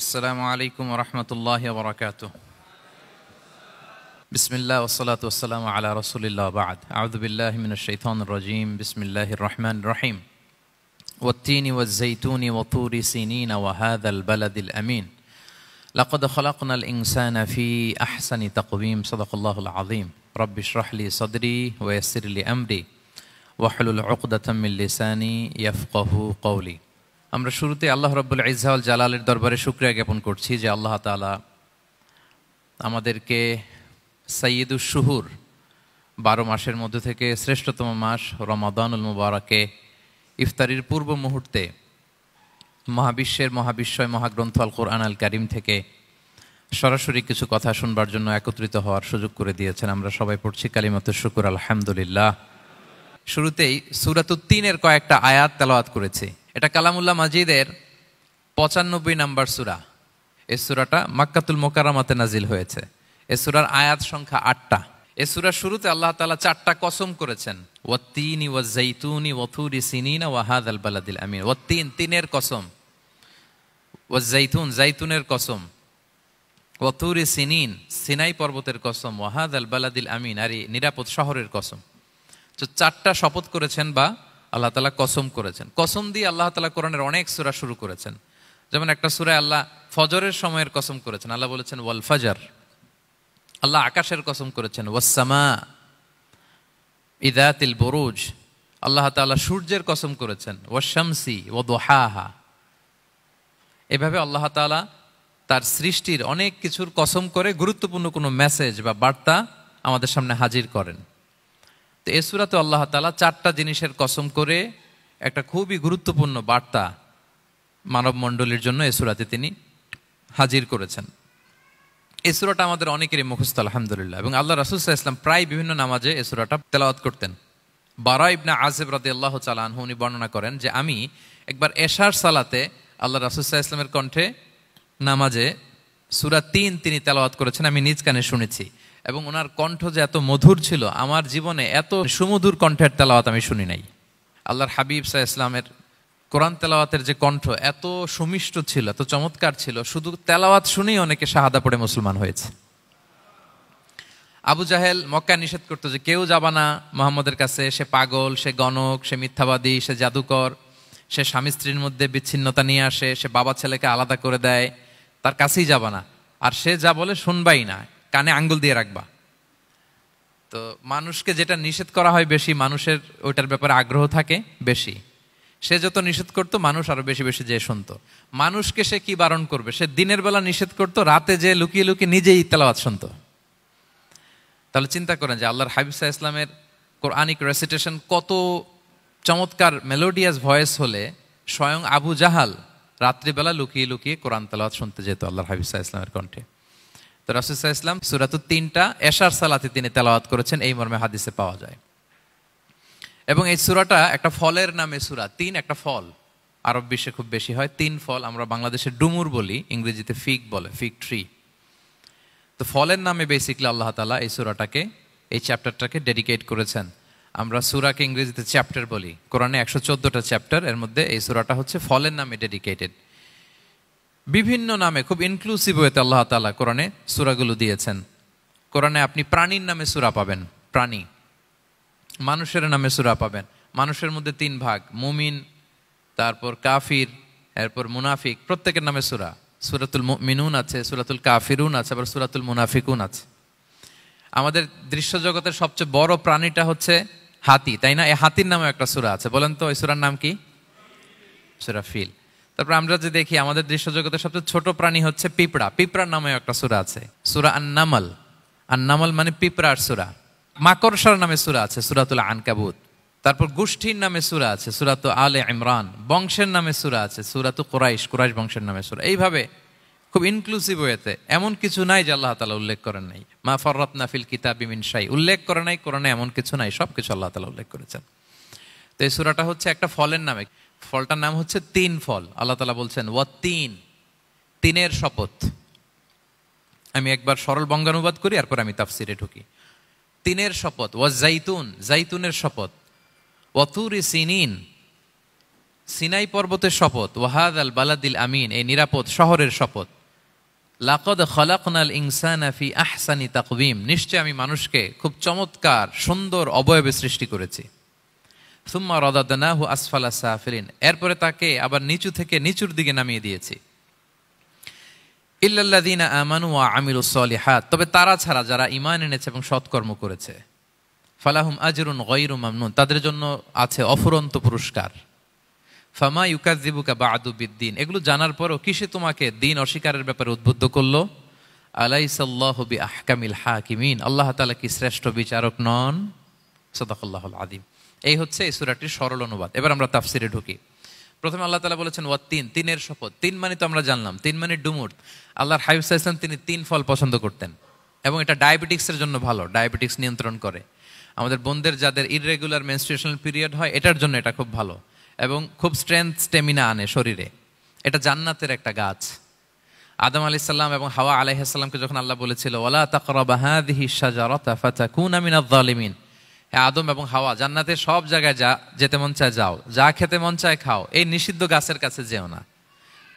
আসসালামু আলাইকুম ওয়া রাহমাতুল্লাহি ওয়া বারাকাতুহু। বিসমিল্লাহ ওয়া সলাতু ওয়া সালামু আলা রাসূলিল্লাহ ওয়া বা'দ। আউযু বিল্লাহি মিনাশ শাইতানির রাজীম। বিসমিল্লাহির রাহমানির রাহিম। ওয়াত-তিনি ওয়াজ-যাইতুনি ওয়া তুরি সিনিন ওয়া হাযাল বালাদিল আমিন। লাকাদ খালাকনাল ইনসানা ফি আহসানি তাকওয়িম। সাদাকাল্লাহুল আযীম। রাব্বি ইশরাহ লি সাদরি ওয়া ইয়াসসির লি আমরি ওয়াহলুল উকদাতাম মিন লিসানি ইয়াফকাহু কওলি। আমরা শুরুতে আল্লাহ রাব্বুল ইজ্জা ওয়াল জালালের দরবারে শুকরিয়া জ্ঞাপন করছি যে আল্লাহ তাআলা আমাদেরকে সাইয়্যিদুশ শুহুর 12 মাসের মধ্যে থেকে শ্রেষ্ঠতম মাস রমাদানুল মুবারাকে ইফতারির পূর্ব মুহূর্তে মহাবিশ্বের মহাবিশ্বয় মহাগ্রন্থ আল কোরআন আল কারীম থেকে সরাসরি কিছু কথা শুনবার জন্য একত্রিত হওয়ার সুযোগ করে দিয়েছেন। আমরা সবাই পড়ছি কালিমাতুশ শুকর আলহামদুলিল্লাহ। শুরুতেই সূরাতুত তিনের কয়েকটা আয়াত তেলাওয়াত করেছি। এটা কালামুল্লাহ মাজিদের 95 নম্বর সূরা। এই সূরাটা মক্কাতুল মুকাররমাতে নাজিল হয়েছে। এই সূরার আয়াত সংখ্যা 8টা। এই সূরার শুরুতে আল্লাহ তাআলা 4টা কসম করেছেন, ওয়াত-তিনি ওয়াজ-যাইতুনি ওয়া তুরি সিনিনা ওয়া হাযাল বালাদিল আমিন। ওয়াত-তিন, তিনের কসম, ওয়াজ-যাইতুন, যাইতুনের কসম, ওয়া তুরি সিনিন, সিনাই পর্বতের কসম, ওয়া হাযাল বালাদিল আমিন, আর নিরাপদ শহরের কসম। তো 4টা শপথ করেছেন বা আল্লাহ তাআলা কসম করেছেন। কসম দিয়ে আল্লাহ তাআলা কোরআনের অনেক সূরা শুরু করেছেন। যেমন একটা সূরায় আল্লাহ ফজরের সময়ের কসম করেছেন, আল্লাহ বলেছেন ওয়াল ফাজর। আল্লাহ আকাশের কসম করেছেন ওয়াস সামা ইযাতিল বুরুজ। আল্লাহ তাআলা সূর্যের কসম করেছেন ওয়াশ শামসি ওয়া দুহাহা। এভাবে আল্লাহ তাআলা তার সৃষ্টির অনেক কিছুর কসম করে গুরুত্বপূর্ণ কোনো মেসেজ বা বার্তা আমাদের সামনে হাজির করেন। তো এই সূরাতে আল্লাহ তাআলা 4টা জিনিসের কসম করে একটা খুবই গুরুত্বপূর্ণ বার্তা মানব মণ্ডলীর জন্য এই সূরাতে তিনি হাজির করেছেন। এই সূরাটা আমাদের অনেকেরই মুখস্থ আলহামদুলিল্লাহ, এবং আল্লাহ রাসূল সাল্লাল্লাহু আলাইহি ওয়াসাল্লাম প্রায় বিভিন্ন নামাজে এই সূরাটা তেলাওয়াত করতেন। বারা ইবনে আযিব রাদিয়াল্লাহু তাআলা আনহু উনি বর্ণনা করেন যে আমি একবার এশার সালাতে আল্লাহ রাসূল সাল্লাল্লাহু আলাইহি ওয়াসাল্লামের কণ্ঠে নামাজে সূরা 3 তিনি তেলাওয়াত করেছেন, আমি নিজ কানে শুনেছি, এবং ওনার কণ্ঠ যে এত মধুর ছিল, আমার জীবনে এত সুমধুর কণ্ঠের তেলাওয়াত আমি শুনি নাই। আল্লাহর হাবিব সাল্লাল্লাহু আলাইহি ওয়াসাল্লামের কোরআন তেলাওয়াতের যে কণ্ঠ এত সুমিষ্ট ছিল, এত চমৎকার ছিল, শুধু তেলাওয়াত শুনেই অনেকে শাহাদা পড়ে মুসলমান হয়েছে। আবু জাহেল মক্কায় নিষেধ করতো যে কেউ যাবা না মুহাম্মদের কাছে, সে পাগল, সে গণক, সে মিথ্যাবাদী, সে জাদুকর, সে স্বামী স্ত্রীর মধ্যে বিচ্ছিন্নতা নিয়ে আসে, সে বাবা ছেলেকে আলাদা করে দেয়, তার কাছেই যাবা না। আর সে যা বলে শুনবাই না, কানে আঙ্গুল দিয়ে রাখবা। তো মানুষকে যেটা নিষেধ করা হয় বেশি, মানুষের ওইটার ব্যাপারে আগ্রহ থাকে বেশি। সে যত নিষেধ করতো মানুষ আরো বেশি বেশি যে শুনতো। মানুষকে সে কি বারণ করবে, সে দিনের বেলা নিষেধ করতো, রাতে যে লুকিয়ে লুকিয়ে নিজেই তেলাওয়াত শুনতো। তাহলে চিন্তা করেন যে আল্লাহর হাবিব সাল্লাল্লাহু আলাইহি ওয়াসাল্লামের কোরআনিক রেসিটেশন কত চমৎকার মেলোডিয়াস ভয়েস হলে স্বয়ং আবু জাহাল রাত্রিবেলা লুকিয়ে লুকিয়ে কোরআন তেলাওয়াত শুনতে যেত আল্লাহর হাবিব সাল্লাল্লাহু আলাইহি ওয়াসাল্লামের কণ্ঠে। তো রাসূল সাল্লাল্লাহু আলাইহি ওয়াসাল্লাম সূরাতুত 3টা এশার সালাতে তিনি তেলাওয়াত করেছেন, এই মর্মে হাদিসে পাওয়া যায়। এবং এই সূরাটা একটা ফলের নামে সূরা। 3 একটা ফল, আরব বিশ্বে খুব বেশি হয় 3 ফল। আমরা বাংলাদেশে ডুমুর বলি, ইংরেজিতে ফিগ বলে, ফিগ ট্রি। তো ফলের নামে বেসিক্যালি আল্লাহ তাআলা এই সূরাটাকে, এই চ্যাপ্টারটাকে ডেডিকেট করেছেন। আমরা সূরাকে ইংরেজিতে চ্যাপ্টার বলি। কোরআনে 114টা চ্যাপ্টার, এর মধ্যে এই সূরাটা হচ্ছে ফলের নামে ডেডিকেটেড। বিভিন্ন নামে খুব ইনক্লুসিভ ওয়েতে আল্লাহ তাআলা কোরআনে সূরাগুলো দিয়েছেন। কোরআনে আপনি প্রাণীর নামে সূরা পাবেন, প্রাণী। মানুষের নামে সূরা পাবেন। মানুষের মধ্যে 3 ভাগ, মুমিন, তারপর কাফির, এরপর মুনাফিক, প্রত্যেকের নামে সূরা। সূরাতুল মুমিনুন আছে, সূরাতুল কাফিরুন আছে, আবার সূরাতুল মুনাফিকুন আছে। আমাদের দৃশ্য জগতের সবচেয়ে বড় প্রাণীটা হচ্ছে হাতি, তাই না? এই হাতির নামে একটা সূরা আছে, বলেন তো ওই সূরার নাম কি? সূরা ফিল। তারপর আমরা যে দেখি আমাদের দৃশ্য জগতের সবচেয়ে ছোট প্রাণী হচ্ছে পিঁপড়া, পিঁপড়ার নামে একটা সূরা আছে, সূরা আন-নামল। আন-নামল মানে পিঁপড়ার সূরা। মাকড়সার নামে সূরা আছে, সূরাতুল আনকাবুত। তারপর গোষ্ঠীর নামে সূরা আছে, সূরাতু আলে ইমরান। বংশের নামে সূরা আছে, সূরাতু কুরাইশ, কুরাইশ বংশের নামে সূরা। এইভাবে খুব ইনক্লুসিভ ওয়েতে, এমন কিছু নাই যে আল্লাহ তাআলা উল্লেখ করেন নাই। মা ফাররাতনা ফিল কিতাবি মিন শাই, উল্লেখ করে নাই কোরআনে এমন কিছু নাই, সবকিছু আল্লাহ তাআলা উল্লেখ করেছেন। তো এই সূরাটা হচ্ছে একটা ফলের নামে। ফলটার নাম হচ্ছে 3 ফল। আল্লাহ তাআলা বলছেন ওয়াত-তিন, তিনের শপথ। আমি একবার সরল বঙ্গানুবাদ করি, এরপর আমি তাফসিরে ঢুকি। 3-এর শপথ, ওয়াজ-যাইতুন, যাইতুনের শপথ, ওয়া তুরি সিনিন, সিনাই পর্বতের শপথ, ওয়াহাদাল বালাদিল আমিন, এই নিরাপদ শহরের শপথ। লাকাদ খালাকনাল ইনসানা ফি আহসানি তাকওয়িম, নিশ্চয় আমি মানুষকে খুব চমৎকার সুন্দর অবয়বে সৃষ্টি করেছি। সুম্মা রাদাদনাহু আসফালা সাফিলিন, এরপরে তাকে আবার নিচু থেকে নিচুর দিকে নামিয়ে দিয়েছি। ইল্লাল্লাযীনা আমানু ওয়া আমিলুস সলিহাত, তবে তারা ছাড়া যারা ঈমান এনেছে এবং সৎকর্ম করেছে। ফালাহুম আজরুন গায়রু মামনুন, তাদের জন্য আছে অফুরন্ত পুরস্কার। ফামা ইউকাযযিবুকা বা'দু বিদ্দিন, এগুলো জানার পরও কিসে তোমাকে দিন অস্বীকারের ব্যাপারে উদ্বুদ্ধ করলো? আলাইসাল্লাহু বিআহকামিল হাকিমিন, আল্লাহ তাআলা কি শ্রেষ্ঠ বিচারক নন? সাদাকাল্লাহুল আযীম। এই হচ্ছে এই সূরাটির সরল অনুবাদ। এবার আমরা তাফসিরে ঢুকি। প্রথমে আল্লাহ তাআলা বলেছেন ওয়াত্তিন, তিনের শপথ। তিন মানে তো আমরা জানলাম, তিন মানে ডুমুর। আল্লাহর হাবিব সাল্লাল্লাহু আলাইহি ওয়াসাল্লাম তিনি তিন ফল পছন্দ করতেন এবং এটা ডায়াবেটিক্সের জন্য ভালো, ডায়াবেটিক্স নিয়ন্ত্রণ করে। আমাদের বোনদের যাদের ইররেগুলার মেনস্ট্রুয়েশনাল পিরিয়ড হয়, এটার জন্য এটা খুব ভালো এবং খুব স্ট্রেংথ স্টেমিনা আনে শরীরে। এটা জান্নাতের একটা গাছ। আদম আলাইহিস সালাম এবং হাওয়া আলাইহিস সালামকে যখন আল্লাহ বলেছিল ওয়ালা তাকরাবা হাযিহি শাজারাতা ফাতাকুনা মিনাজ জালিমিন, হ্যাঁ আদম এবং হাওয়া জান্নাতের সব জায়গায় যেতে মন চায় যাও, যা খেতে মন চায় খাও, এই নিষিদ্ধ গাছের কাছে যেও না,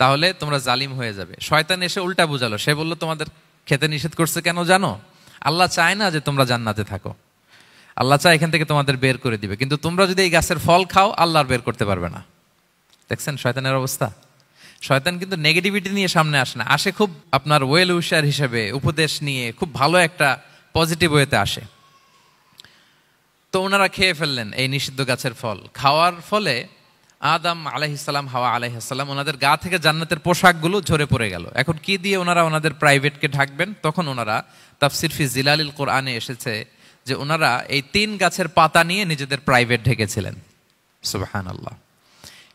তাহলে তোমরা জালিম হয়ে যাবে। শয়তান এসে উল্টা বুঝালো, সে বলল তোমাদের খেতে নিষেধ করছে কেন জানো? আল্লাহ চায় না যে তোমরা জান্নাতে থাকো, আল্লাহ চায় এখান থেকে তোমাদের বের করে দিবে, কিন্তু তোমরা যদি এই গাছের ফল খাও আল্লাহ আর বের করতে পারবে না। দেখছেন শয়তানের অবস্থা? শয়তান কিন্তু নেগেটিভিটি নিয়ে সামনে আসে না, আসে খুব আপনার ওয়েল উইশার হিসেবে, উপদেশ নিয়ে খুব ভালো একটা পজিটিভ ওয়েতে আসে। তো ওনারা খেয়ে ফেললেন এই নিষিদ্ধ গাছের ফল। খাওয়ার ফলে আদম আলাইহিস সালাম, হাওয়া আলাইহিস সালাম, ওনাদের গা থেকে জান্নাতের পোশাকগুলো ঝরে পড়ে গেল। এখন কি দিয়ে ওনারা ওনাদের প্রাইভেটকে ঢাকবেন? তখন ওনারা তাফসির ফি জিলালিল কোরআনে এসেছে যে ওনারা এই তিন গাছের পাতা নিয়ে নিজেদের প্রাইভেট ঢেকেছিলেন। সুবহানাল্লাহ।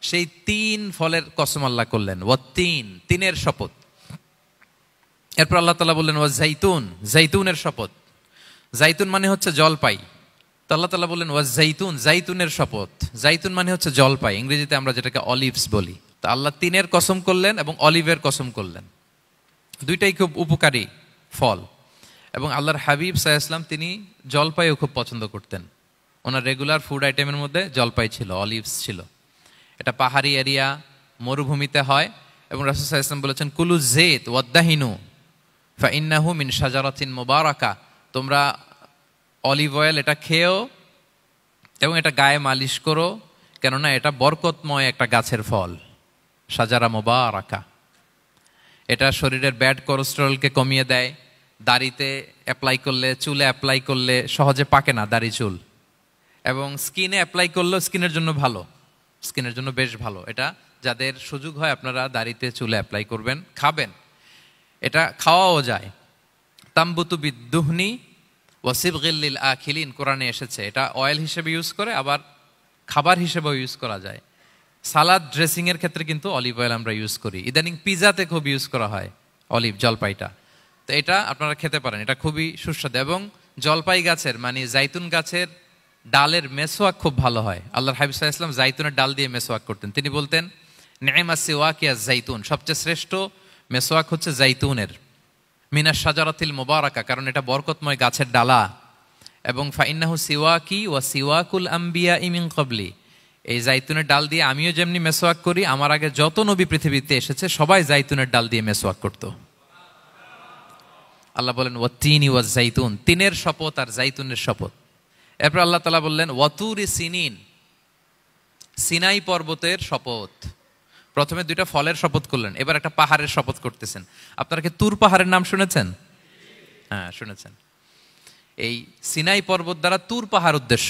সেই তিন ফলের কসম আল্লাহ করলেন, ওয়াত্তিন, তিনের শপথ। এরপর আল্লাহ তাআলা বললেন ওয়া জাইতুন, জাইতুনের শপথ। জাইতুন মানে হচ্ছে জলপাই। তো আল্লাহ তাআলা বললেন ওয়া জাইতুন, জাইতুনের শপথ। জাইতুন মানে হচ্ছে জলপাই, ইংরেজিতে আমরা যেটাকে অলিভস বলি। তো আল্লাহ তিনের কসম করলেন এবং অলিভের কসম করলেন। দুইটাই খুব উপকারী ফল এবং আল্লাহর হাবিব সাল্লাল্লাহু আলাইহি ওয়াসাল্লাম তিনি জলপাইও খুব পছন্দ করতেন। ওনার রেগুলার ফুড আইটেমের মধ্যে জলপাই ছিল, অলিভস ছিল। এটা পাহাড়ি এরিয়া, মরুভূমিতে হয় এবং রাসূল সাল্লাল্লাহু আলাইহি ওয়াসাল্লাম বলেছেন কুলু যাইত ওয়াদাহিনু ফাইন্নাহু মিন শাজারাতিন মুবারাকা, তোমরা অলিভ অয়েল এটা খেও এবং এটা গায়ে মালিশ করো, কেননা এটা বরকতময় একটা গাছের ফল, শাজারা মুবারাকা। এটা শরীরের ব্যাড কোলেস্টেরলকে কমিয়ে দেয়। দাড়িতে অ্যাপ্লাই করলে, চুলে অ্যাপ্লাই করলে সহজে পাকে না দাড়ি চুল, এবং স্কিনে অ্যাপ্লাই করলেও স্কিনের জন্য ভালো, স্কিনের জন্য বেশ ভালো। এটা যাদের সুযোগ হয় আপনারা দাড়িতে চুলে অ্যাপ্লাই করবেন, খাবেন। এটা খাওয়াও যায়। তাম্বুতু বিদ্দুহনি ওয়াসিবগিল লিল আখিলিন, কোরআনে এসেছে। এটা অয়েল হিসেবে ইউজ করে, আবার খাবার হিসেবেও ইউজ করা যায়। সালাদ ড্রেসিং এর ক্ষেত্রে কিন্তু অলিভ অয়েল আমরা ইউজ করি। ইদানিং পিজাতে খুব ইউজ করা হয় অলিভ, জলপাইটা। তো এটা আপনারা খেতে পারেন, এটা খুবই সুস্বাদু। এবং জলপাই গাছের মানে জাইতুন গাছের ডালের মেসোয়াক খুব ভালো হয়। আল্লাহর হাবিব সাল্লাল্লাহু আলাইহি ওয়াসাল্লাম জাইতুনের ডাল দিয়ে মেসোয়াক করতেন। তিনি বলতেন নি'মা সিওয়াকিয়া জাইতুন, সবচেয়ে শ্রেষ্ঠ মেসোয়াক হচ্ছে জাইতুনের। মিনাশ শাজারাতিল মুবারাকা, কারণ এটা বরকতময় গাছের ডালা। এবং ফাইন্নাহু সিওয়াকি ওয়া সিওয়াকুল আম্বিয়া মিন ক্বাবলি, এই জাইতুনের ডাল দিয়ে আমিও যেমনি মেসোয়াক করি, আমার আগে যত নবী পৃথিবীতে এসেছে সবাই জাইতুনের ডাল দিয়ে মেসোয়াক করতো। আল্লাহ বলেন ওয়াত্তিনি ওয়াজ জাইতুন, তিনের শপথ আর জাইতুনের শপথ। এরপর আল্লাহ তাআলা বললেন ওয়াতুরি সিনিন, সিনাই পর্বতের শপথ। প্রথমে দুইটা ফলের শপথ করলেন, এবার একটা পাহাড়ের শপথ করতেছেন। আপনারা কি তুর পাহাড়ের নাম শুনেছেন? হ্যাঁ শুনেছেন। এই সিনাই পর্বত দ্বারা তুর পাহাড় উদ্দেশ্য।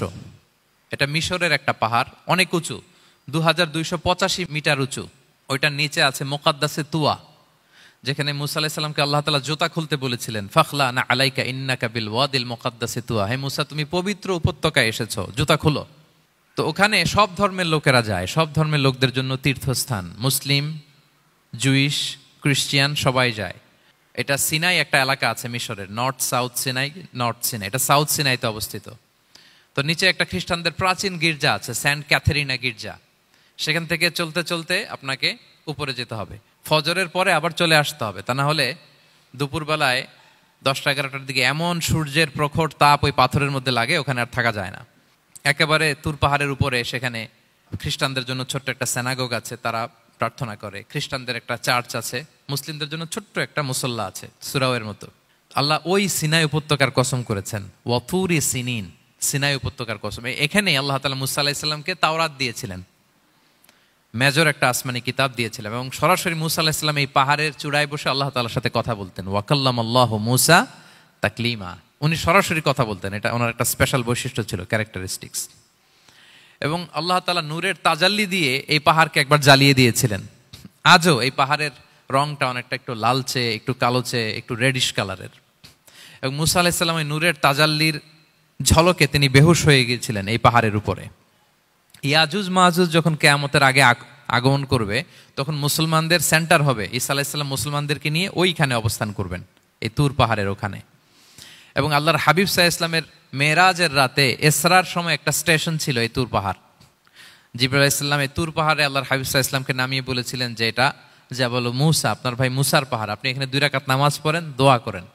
এটা মিশরের একটা পাহাড়, অনেক উঁচু, 2285 মিটার উঁচু। ওইটার নিচে আছে মুকাদ্দাসে তুয়া, যেখানে মুসা আলাইহিস সালামকে আল্লাহ তাআলা জুতা খুলতে বলেছিলেন। ফাখলা না আলাইকা ইন্নাকা বিল ওয়াদিল মুকাদ্দাসে তুয়া, হে মুসা তুমি পবিত্র উপত্যকায় এসেছো, জুতা খুলো। তো ওখানে সব ধর্মের লোকেরা যায়, সব ধর্মের লোকদের জন্য তীর্থস্থান। মুসলিম, জুইশ, খ্রিস্টিয়ান সবাই যায়। এটা সিনাই একটা এলাকা আছে মিশরের, north south Sinai, north Sinai, এটা সাউথ সিনাইতে অবস্থিত। তো নিচে একটা খ্রিস্টানদের প্রাচীন গির্জা আছে, সেন্ট ক্যাথেরিনা গির্জা। সেখান থেকে চলতে চলতে আপনাকে উপরে যেতে হবে, ফজরের পরে আবার চলে আসতে হবে, তা না হলে দুপুরবেলায় 10টা-11টার দিকে এমন সূর্যের প্রখর তাপ ওই পাথরের মধ্যে লাগে, ওখানে আর থাকা যায় না। একেবারে তুর পাহাড়ের উপরে সেখানে খ্রিস্টানদের জন্য ছোট্ট একটা সিনাগোগ আছে, তারা প্রার্থনা করে। খ্রিস্টানদের একটা চার্চ আছে, মুসলিমদের জন্য ছোট্ট একটা মুসল্লা আছে সুরাওয়ের মতো। আল্লাহ ওই সিনাই উপত্যকার কসম করেছেন, ওয়াতুরি সিনিন, সিনাই উপত্যকার কসম। এখানেই আল্লাহ তাআলা মুসা আলাইহিস সালামকে তাওরাত দিয়েছিলেন, মেজর একটা আসমানি কিতাব দিয়েছিলেন, এবং সরাসরি মুসা আলাইহিস সালাম এই পাহাড়ের চূড়ায় বসে আল্লাহ তাআলার সাথে কথা বলতেন। ওয়াকাল্লামাল্লাহু মুসা তাকলিমা, উনি সরাসরি কথা বলতেন, এটা ওনার একটা স্পেশাল বৈশিষ্ট্য ছিল, ক্যারেক্টারিস্টিক্স। এবং আল্লাহ তাআলা নূরের তাজাল্লি দিয়ে এই পাহাড়কে একবার জ্বালিয়ে দিয়েছিলেন। আজও এই পাহাড়ের রংটা অনেকটা একটু লালচে, একটু কালোচে, একটু রেডিশ কালারের। এবং মুসা আলাইহিস সালাম এই নূরের তাজাল্লির ঝলকে তিনি বেহুশ হয়ে গিয়েছিলেন এই পাহাড়ের উপরে। ইয়াজুজ মাহুজ যখন কিয়ামতের আগে আগমন করবে, তখন মুসলমানদের সেন্টার হবে। ঈসা আলাইহিস সালাম মুসলমানদেরকে নিয়ে ওইখানে অবস্থান করবেন, এই তুর পাহাড়ের ওখানে। এবং আল্লাহর হাবিব সাল্লাল্লাহু আলাইহি ওয়াসাল্লামের মেরাজের রাতে ইসরার সময় একটা স্টেশন ছিল এই তুর পাহাড়। জিবরাইল আলাইহিস সালাম এই তুর পাহাড়ে আল্লাহর হাবিব সাল্লাল্লাহু আলাইহি ওয়াসাল্লামকে নামিয়ে বলেছিলেন যে এটা জাবাল মুসা, আপনার ভাই মুসার পাহাড়, আপনি এখানে 2 রাকাত নামাজ পড়েন, দোয়া করেন।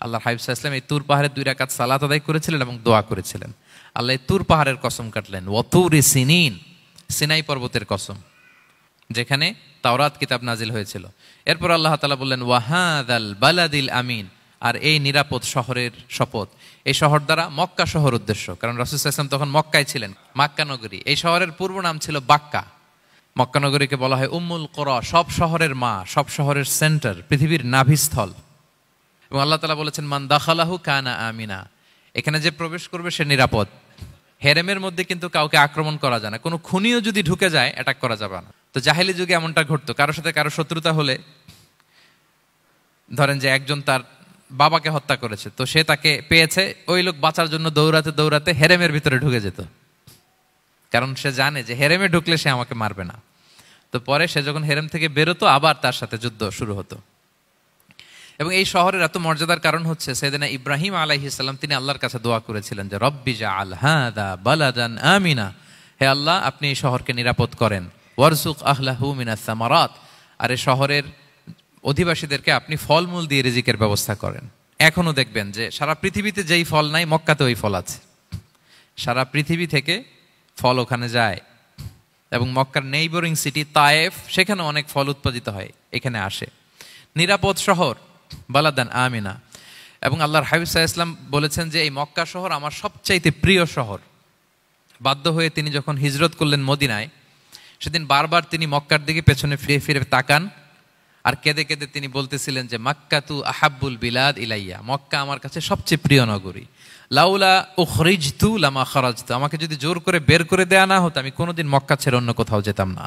আল্লাহর হাবিব সাল্লাল্লাহু আলাইহি ওয়াসাল্লাম এই তুর পাহাড়ে 2 রাকাত সালাত আদায় করেছিলেন এবং দোয়া করেছিলেন। আল্লাহ এই তুর পাহাড়ের কসম কাটলেন, ওয়াতুরি সিনিন, সিনাই পর্বতের কসম, যেখানে তাওরাত কিতাব নাজিল হয়েছিল। এরপর আল্লাহ তাআলা বললেন, ওয়াহাদাল বালাদিল আমিন, আর এই নিরাপদ শহরের শপথ। এই শহর দ্বারা মক্কা শহর উদ্দেশ্য, কারণ রাসূল সাল্লাল্লাহু আলাইহি ওয়াসাল্লাম তখন মক্কায় ছিলেন, মক্কা নগরী। এই শহরের পূর্ব নাম ছিল বাক্কা। মক্কা নগরীকে বলা হয় উম্মুল কুরা, সব শহরের মা, সব শহরের সেন্টার, পৃথিবীর নাভিস্থল। এবং আল্লাহ তাআলা বলেছেন, মান দাখালাহু কানা আমিনা, এখানে যে প্রবেশ করবে সে নিরাপদ। হেরেমের মধ্যে কিন্তু কাউকে আক্রমণ করা যায় না, কোনো খুনিও যদি ঢুকে যায় অ্যাটাক করা যাবে না। তো জাহেলি যুগে এমনটা ঘটতো, কারোর সাথে কারো শত্রুতা হলে, ধরেন যে একজন তার বাবাকে হত্যা করেছে, তো সে তাকে পেয়েছে, ওই লোক বাঁচার জন্য দৌড়াতে দৌড়াতে হেরেমের ভিতরে ঢুকে যেত, কারণ সে জানে যে হেরেমে ঢুকলে সে আমাকে মারবে না। তো পরে সে যখন হেরেম থেকে বেরোতো, আবার তার সাথে যুদ্ধ শুরু হতো। এবং এই শহরের এত মর্যাদার কারণ হচ্ছে, সাইয়েদনা ইব্রাহিম আলাইহিস সালাম তিনি আল্লাহর কাছে দোয়া করেছিলেন যে রব্বি জাআল হাদা বালাদান আমিনা, হে আল্লাহ আপনি এই শহরকে নিরাপদ করেন, ওয়ারযুক আহলাহু মিনাস সামারাত, আর এই শহরের অধিবাসীদেরকে আপনি ফলমূল দিয়ে রিজিকের ব্যবস্থা করেন। এখনো দেখবেন যে সারা পৃথিবীতে যেই ফল নাই, মক্কাতে ওই ফল আছে। সারা পৃথিবী থেকে ফল ওখানে যায়, এবং মক্কার নেইবরিং সিটি তায়েফ, সেখানে অনেক ফল উৎপাদিত হয়, এখানে আসে। নিরাপদ শহর, বালাদান আমিনা। এবং আল্লাহর হাবিব সাল্লাল্লাহু আলাইহি ওয়াসাল্লাম বলেছেন যে এই মক্কা শহর আমার সবচাইতে প্রিয় শহর। বাধ্য হয়ে তিনি যখন হিজরত করলেন মদিনায়, সেদিন বারবার তিনি মক্কার দিকে পেছনে ফিরে ফিরে তাকান, আর কেঁদে কেঁদে তিনি বলতেছিলেন যে মাক্কাতু আহাব্বুল বিলাদ ইলাইয়া, মক্কা আমার কাছে সবচেয়ে প্রিয় নগরী। লাউলা উখরিজতু লামা খারাজতু, আমাকে যদি জোর করে বের করে দেয়া না হতো, আমি কোনোদিন মক্কা ছেড়ে অন্য কোথাও যেতাম না।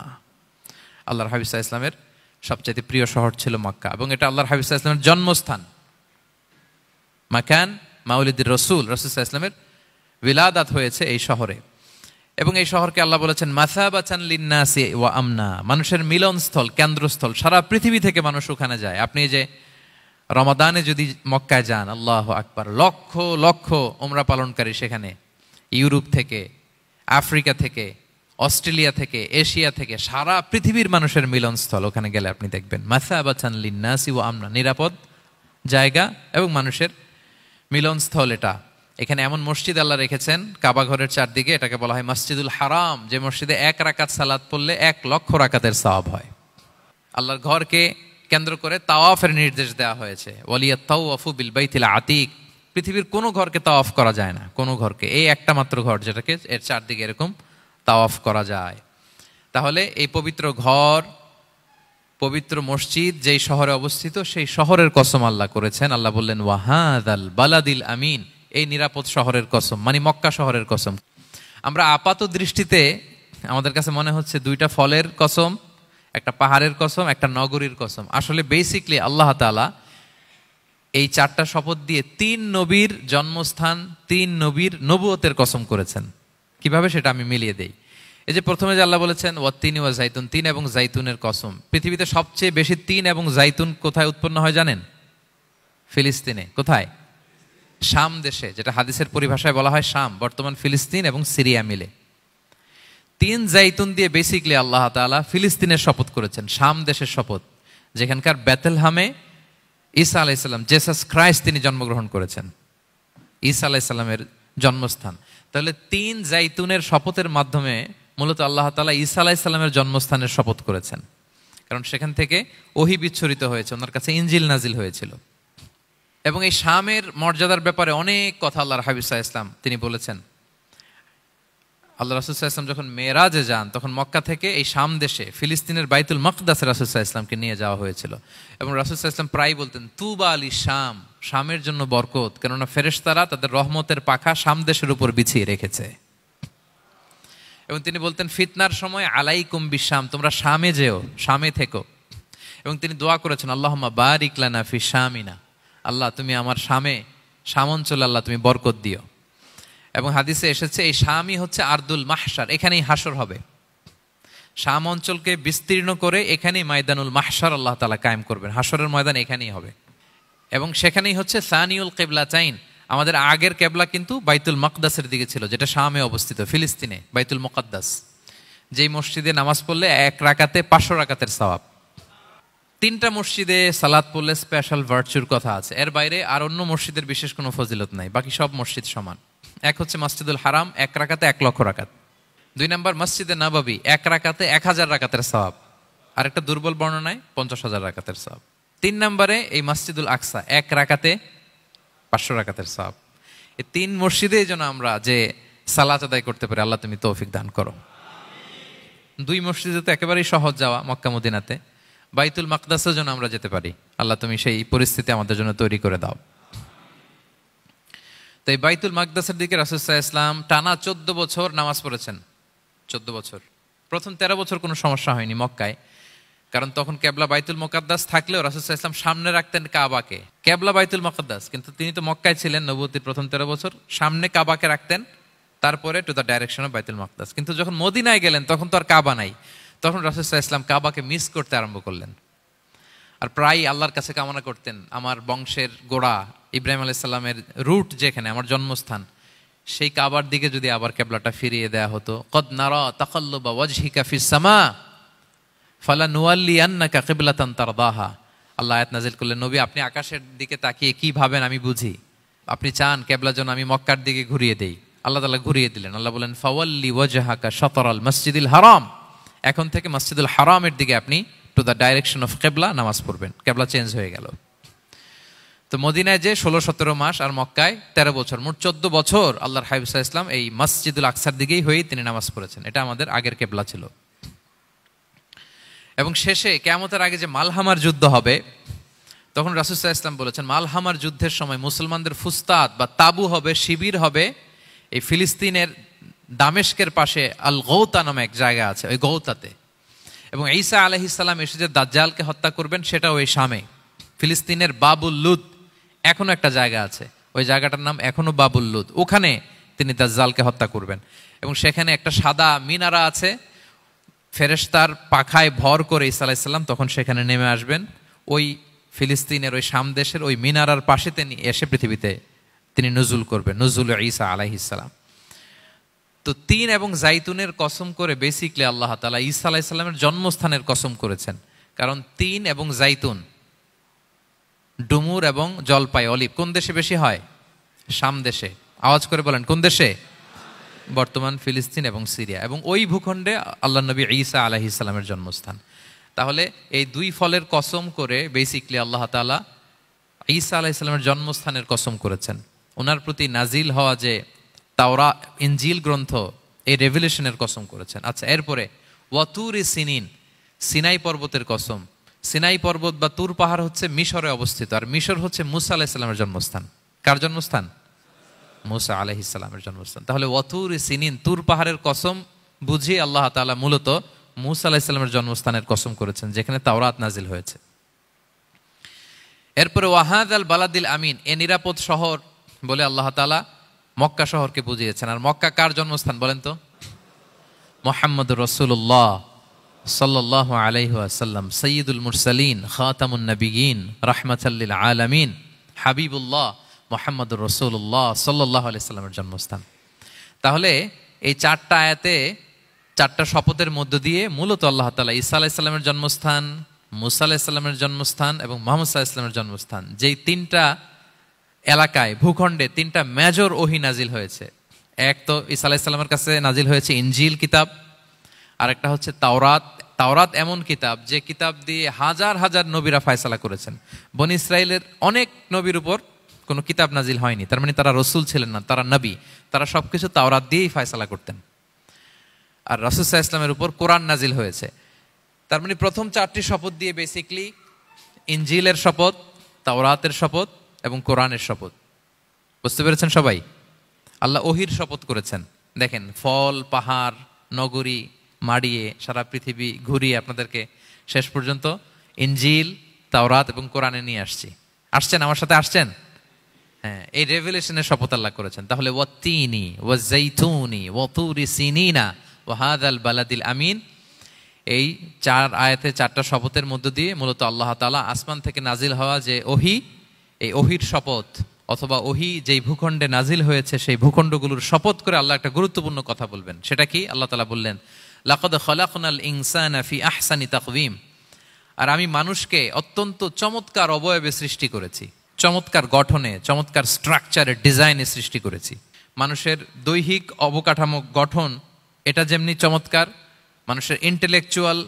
আল্লাহর হাবিব সাল্লাল্লাহু আলাইহি ওয়াসাল্লামের সবচেয়ে প্রিয় শহর ছিল মক্কা, এবং এটা আল্লাহর হাবিব সাল্লাল্লাহু আলাইহি ওয়াসাল্লামের জন্মস্থান, মাকান মাউলিদির রাসূল। রাসূল সাল্লাল্লাহু আলাইহি ওয়াসাল্লামের বিলাদাত হয়েছে এই শহরে। এবং এই শহরকে আল্লাহ বলেছেন মাসাবাতান লিন্নাসি ওয়া আমনা, মানুষের মিলনস্থল, কেন্দ্রস্থল। সারা পৃথিবী থেকে মানুষ ওখানে যায়। আপনি যে রমাদানে যদি মক্কায় যান, আল্লাহু আকবার, লক্ষ লক্ষ উমরা পালনকারী সেখানে, ইউরোপ থেকে, আফ্রিকা থেকে, অস্ট্রেলিয়া থেকে, এশিয়া থেকে, সারা পৃথিবীর মানুষের মিলনস্থল। ওখানে গেলে আপনি দেখবেন মাসাবাতান লিন্নাসি ওয়া আমনা, নিরাপদ জায়গা এবং মানুষের মিলনস্থল। এটা এখানে এমন মসজিদ আল্লাহ রেখেছেন কাবা ঘরের চারদিকে, এটাকে বলা হয় মসজিদুল হারাম, যে মসজিদে 1 রাকাত সালাত পড়লে 1 লক্ষ রাকাতের সওয়াব হয়। আল্লাহর ঘরকে কেন্দ্র করে তাওয়াফের নির্দেশ দেওয়া হয়েছে, ওয়ালিয়াত তাওয়াফু বিল বাইতিল আতিক। পৃথিবীর কোনো ঘরকে তাওয়াফ করা যায় না, কোনো ঘরকে, এই একটা মাত্র ঘর যেটাকে এর চারদিকে এরকম তাওয়াফ করা যায়। তাহলে এই পবিত্র ঘর, পবিত্র মসজিদ যেই শহরে অবস্থিত, সেই শহরের কসম আল্লাহ করেছেন। আল্লাহ বললেন ওয়াহাদাল বালাদিল আমিন, এই নিরাপদ শহরের কসম, মানে মক্কা শহরের কসম। আমরা আপাত দৃষ্টিতে আমাদের কাছে মনে হচ্ছে 2টা ফলের কসম, একটা পাহাড়ের কসম, একটা নগরীর কসম। আসলে বেসিকলি আল্লাহ তাআলা এই 4টা শপথ দিয়ে 3 নবীর জন্মস্থান, 3 নবীর নবুয়তের কসম করেছেন। কিভাবে সেটা আমি মিলিয়ে দেই। এই যে প্রথমে যে আল্লাহ বলেছেন ওয়াত্তিনি ওয়া জাইতুন, 3 এবং জাইতুনের কসম। পৃথিবীতে সবচেয়ে বেশি 3 এবং জাইতুন কোথায় উৎপন্ন হয় জানেন? ফিলিস্তিনে। কোথায়? শাম দেশে, যেটা হাদিসের পরিভাষায় বলা হয় শাম, বর্তমান ফিলিস্তিন এবং সিরিয়া মিলে। 3 জাইতুন দিয়ে বেসিকলি আল্লাহ তাআলা ফিলিস্তিনের শপথ করেছেন, শাম দেশের শপথ, যেখানকার বেথলহামে ঈসা আলাইহিস সালাম, জেসাস ক্রাইস্ট, তিনি জন্মগ্রহণ করেছেন, ঈসা আলাইহিস সালামের জন্মস্থান। তাহলে 3 জাইতুনের শপথের মাধ্যমে মূলত আল্লাহ তাআলা ঈসা আলাইহিস সালামের জন্মস্থানের শপথ করেছেন, কারণ সেখান থেকে ওহী বিচ্ছুরিত হয়েছে, ওনার কাছে ইনজিল নাজিল হয়েছিল। এবং এই শামের মর্যাদার ব্যাপারে অনেক কথা আল্লাহর হাবিব সাল্লাল্লাহু আলাইহি ওয়াসাল্লাম তিনি বলেছেন। আল্লাহ রাসূল সাল্লাল্লাহু আলাইহি ওয়াসাল্লাম যখন মেরাজে যান, তখন মক্কা থেকে এই শাম দেশে ফিলিস্তিনের বাইতুল মাকদাসে রাসূল সাল্লাল্লাহু আলাইহি ওয়াসাল্লামকে নিয়ে যাওয়া হয়েছিল। এবং রাসূল সাল্লাল্লাহু আলাইহি ওয়াসাল্লাম প্রায় বলতেন, তুবা আলি শাম, শামের জন্য বরকত, কেননা ফেরেশতারা তাদের রহমতের পাখা শাম দেশের উপর বিছিয়ে রেখেছে। এবং তিনি বলতেন, ফিতনার সময় আলাইকুম বিশাম, তোমরা শামে যেও, শামে থেকো। এবং তিনি দোয়া করেছেন, আল্লাহুম্মা বারিক লানা ফি শামিনা, আল্লাহ তুমি আমার শাম অঞ্চলে আল্লাহ তুমি বরকত দিও। এবং হাদিসে এসেছে এই শামই হচ্ছে আরদুল মাহশার, এখানেই হাসর হবে। শাম অঞ্চলকে বিস্তীর্ণ করে এখানেই ময়দানুল মাহশার আল্লাহ তাআলা কায়েম করবেন, হাসরের ময়দান এখানেই হবে। এবং সেখানেই হচ্ছে সানিউল কিবলাতাইন, আমাদের আগের কেবলা কিন্তু বাইতুল মাকদাসের দিকে ছিল, যেটা শামে অবস্থিত, ফিলিস্তিনে বাইতুল মুকাদ্দাস, যেই মসজিদে নামাজ পড়লে 1 রাকাতে 500 রাকাতের সওয়াব। 3টা মসজিদে সালাত পড়লে স্পেশাল ভার্চুর কথা আছে, এর বাইরে আর অন্য মসজিদের বিশেষ কোনো ফজিলত নাই, বাকি সব মসজিদ সমান। এক হচ্ছে মসজিদুল হারাম, 1 রাকাতে 1 লক্ষ রাকাত। 2 নম্বর মসজিদে নববী, 1 রাকাতে 1000 রাকাতের সওয়াব, আর একটা দুর্বল বর্ণনায় 50,000 রাকাতের সওয়াব। 3 নম্বরে এই মসজিদুল আকসা, 1 রাকাতে 500 রাকাতের সওয়াব। এই 3 মসজিদে যেন আমরা যে সালাত আদায় করতে পারি, আল্লাহ তুমি তৌফিক দান করো। 2 মসজিদে তো একেবারেই সহজ যাওয়া, মক্কা মদিনাতে। বাইতুল মাকদাসেও যেন আমরা যেতে পারি, আল্লাহ তুমি সেই পরিস্থিতি আমাদের জন্য তৈরি করে দাও। তো এই বাইতুল মাকদাসের দিকে রাসূল সাল্লাল্লাহু আলাইহি ওয়াসাল্লাম টানা 14 বছর নামাজ পড়েছেন। 14 বছর। প্রথম 13 বছর কোনো সমস্যা হয়নি মক্কায়, কারণ তখন কেবলা বাইতুল মুকাদ্দাস থাকলেও রাসূল সাল্লাল্লাহু আলাইহি ওয়াসাল্লাম সামনে রাখতেন কাবাকে, কেবলা বাইতুল মুকাদ্দাস, কিন্তু তিনি তো মক্কায় ছিলেন নবুয়তির প্রথম 13 বছর, সামনে কাবাকে রাখতেন, তারপরে টু দ্য ডাইরেকশন অফ বাইতুল মুকাদ্দাস। কিন্তু যখন মদিনায় গেলেন তখন তো আর কাবা নাই, তখন রাসূল সাল্লাল্লাহু আলাইহি ওয়াসাল্লাম কাবাকে মিস করতে আরম্ভ করলেন। আর প্রায় আল্লাহর কাছে কামনা করতেন, আমার বংশের গোড়া ইব্রাহিম আলাইহিস সালামের রুট যেখানে, আমার জন্মস্থান, সেই কাবার দিকে যদি আবার কেবলাটা ফিরিয়ে দেয়া হতো। কদ নারা তাকাল্লুবা ওয়াজহিকা ফিস সামা ফালানুওয়াল্লিয়ান্নাকা কিবলাতান তারদাহা। আল্লাহ আয়াত নাযিল করলেন, নবী আপনি আকাশের দিকে তাকিয়ে কি ভাবেন আমি বুঝি, আপনি চান কেবলা যেন আমি মক্কার দিকে ঘুরিয়ে দেই। আল্লাহ তাআলা ঘুরিয়ে দিলেন। আল্লাহ বলেন, ফাওয়াল্লি ওয়াজহাকা শাতরাল মসজিদিল হারাম, এখন থেকে মসজিদুল হারামের দিকে আপনি টু দ্য ডাইরেকশন অফ কেবলা নামাজ পড়বেন। কেবলা চেঞ্জ হয়ে গেল। তো মদিনায় যে 16-17 মাস, আর মক্কায় 13 বছর, মোট 14 বছর আল্লাহর হাবিব সাল্লাল্লাহু আলাইহি ওয়াসাল্লাম এই মসজিদুল আকসার দিকেই হয়েই তিনি নামাজ পড়েছেন। এটা আমাদের আগের কেবলা ছিল। এবং শেষে কিয়ামতের আগে যে মালহামার যুদ্ধ হবে, তখন রাসূল সাল্লাল্লাহু আলাইহি ওয়াসাল্লাম বলেছেন, মালহামার যুদ্ধের সময় মুসলমানদের ফুস্তাদ বা তাবু হবে, শিবির হবে এই ফিলিস্তিনের দামেস্কের পাশে আল গৌতা নামে এক জায়গা আছে, ওই গৌতাতে। এবং ঈসা আলাইহিস সালাম এসে যে দাজ্জালকে হত্যা করবেন, সেটাও ওই শামে, ফিলিস্তিনের বাবুল লুদ এখনো একটা জায়গা আছে, ওই জায়গাটার নাম এখনো বাবুল লুদ, ওখানে তিনি দাজ্জালকে হত্যা করবেন। এবং সেখানে একটা সাদা মিনারা আছে, ফেরেশতার পাখায় ভর করে ঈসা আলাইহিস সালাম তখন সেখানে নেমে আসবেন, ওই ফিলিস্তিনের ওই শাম দেশের ওই মিনারার পাশে তিনি এসে পৃথিবীতে তিনি নুজুল করবেন, নুজুল ঈসা আলাইহিস সালাম। তো 3 এবং জাইতুনের কসম করে বেসিকলি আল্লাহ তাআলা ঈসা আলাইহিস সালামের জন্মস্থানের কসম করেছেন, কারণ 3 এবং জাইতুন, ডুমুর এবং জলপাই, অলিভ কোন দেশে বেশি হয়? শাম দেশে। আওয়াজ করে বলেন কোন দেশে? বর্তমান ফিলিস্তিন এবং সিরিয়া, এবং ওই ভূখণ্ডে আল্লাহ নবী ঈসা আলাইহিস সালামের জন্মস্থান। তাহলে এই 2 ফলের কসম করে বেসিকলি আল্লাহ তাআলা ঈসা আলাইহিস সালামের জন্মস্থানের কসম করেছেন। ওনার প্রতি নাজিল হওয়া যে তাওরাত ইনজিল গ্রন্থ, এই রেভেলেশনের কসম করেছেন। আচ্ছা, এরপরে ওয়াতুরি সিনিন, সিনাই পর্বতের কসম। সিনাই পর্বত বা তুর পাহাড় হচ্ছে মিশরে অবস্থিত, আর মিশর হচ্ছে মুসা আলাইহিস সালামের জন্মস্থান। কার জন্মস্থান? মুসা আলাইহিস সালামের জন্মস্থান। তাহলে ওয়াতুরি সিনিন, তুর পাহাড়ের কসম বুঝিয়ে আল্লাহ তাআলা মূলত মুসা আলাইহিস সালামের জন্মস্থানের কসম করেছেন, যেখানে তাওরাত নাজিল হয়েছে। এরপরে ওয়াহাদাল বালাদিল আমিন, এ নিরাপদ শহর বলে আল্লাহ তাআলা মক্কা শহরকে বুঝিয়েছেন। আর মক্কা কার জন্মস্থান বলেন তো? মুহাম্মদুর রাসূলুল্লাহ সাল্লাল্লাহু আলাইহি ওয়াসাল্লাম, সাইয়্যিদুল মুরসালিন, খাতামুন নবিয়্যিন, রাহমাতাল লিল আলামিন, হাবিবুল্লাহ মুহাম্মদুর রাসূলুল্লাহ সাল্লাল্লাহু আলাইহি ওয়াসাল্লামের জন্মস্থান। তাহলে এই 4টা আয়াতে 4টা শপথের মধ্য দিয়ে মূলত আল্লাহ তাআলা ঈসা আলাইহিস সালামের জন্মস্থান, মুসা আলাইহিস সালামের জন্মস্থান এবং মুহাম্মদ সাল্লাল্লাহু আলাইহি ওয়াসাল্লামের জন্মস্থান, যেই 3টা এলাকায়, ভূখণ্ডে 3টা মেজর ওহী নাজিল হয়েছে। এক তো ঈসা আলাইহিস সালামের কাছে নাজিল হয়েছে ইনজিল কিতাব, আর একটা হচ্ছে তাওরাত। তাওরাত এমন কিতাব যে কিতাব দিয়ে হাজার হাজার নবীরা ফয়সালা করেছেন। বনি ইসরায়েলের অনেক নবীর উপর কোনো কিতাব নাজিল হয়নি, তার মানে তারা রসুল ছিলেন না, তারা নবী। তারা সবকিছু তাওরাত দিয়েই ফয়সালা করতেন। আর রাসূল সাল্লাল্লাহু আলাইহি ওয়াসাল্লামের উপর কোরআন নাজিল হয়েছে। তার মানে প্রথম 4টি শপথ দিয়ে বেসিকলি ইনজিলের শপথ, তাওরাতের শপথ এবং কোরআনের শপথ। বুঝতে পেরেছেন সবাই? আল্লাহ ওহির শপথ করেছেন। দেখেন, ফল, পাহাড়, নগরী মাড়িয়ে সারা পৃথিবী ঘুরিয়ে আপনাদেরকে শেষ পর্যন্ত ইনজিল, তাওরাত এবং কোরআনে নিয়ে আসছেন আমার সাথে আসছেন। হ্যাঁ, এই রেভেলেশনের শপথ আল্লাহ করেছেন। তাহলে ওয়াত্তিনি ওয়াজাইতুনি ওয়াতুরি সিনিনা ওয়া হাযাল বালাদিল আমিন, এই 4 আয়াতে 4টা শপথের মধ্য দিয়ে মূলত আল্লাহ তাআলা আসমান থেকে নাজিল হওয়া যে ওহী, এই ওহীর শপথ অথবা ওহী যেই ভূখণ্ডে নাজিল হয়েছে সেই ভূখণ্ডগুলোর শপথ করে আল্লাহ একটা গুরুত্বপূর্ণ কথা বলবেন। সেটা কি? আল্লাহ তাআলা বললেন, লাকাদ খালাকনাল ইনসানা ফি আহসানি তাকওয়িম, আর আমি মানুষকে অত্যন্ত চমৎকার অবয়বে সৃষ্টি করেছি, চমৎকার গঠনে, চমৎকার স্ট্রাকচারের ডিজাইনে সৃষ্টি করেছি। মানুষের দৈহিক অবকাঠামো গঠন এটা যেমনি চমৎকার, মানুষের ইন্টেলেকচুয়াল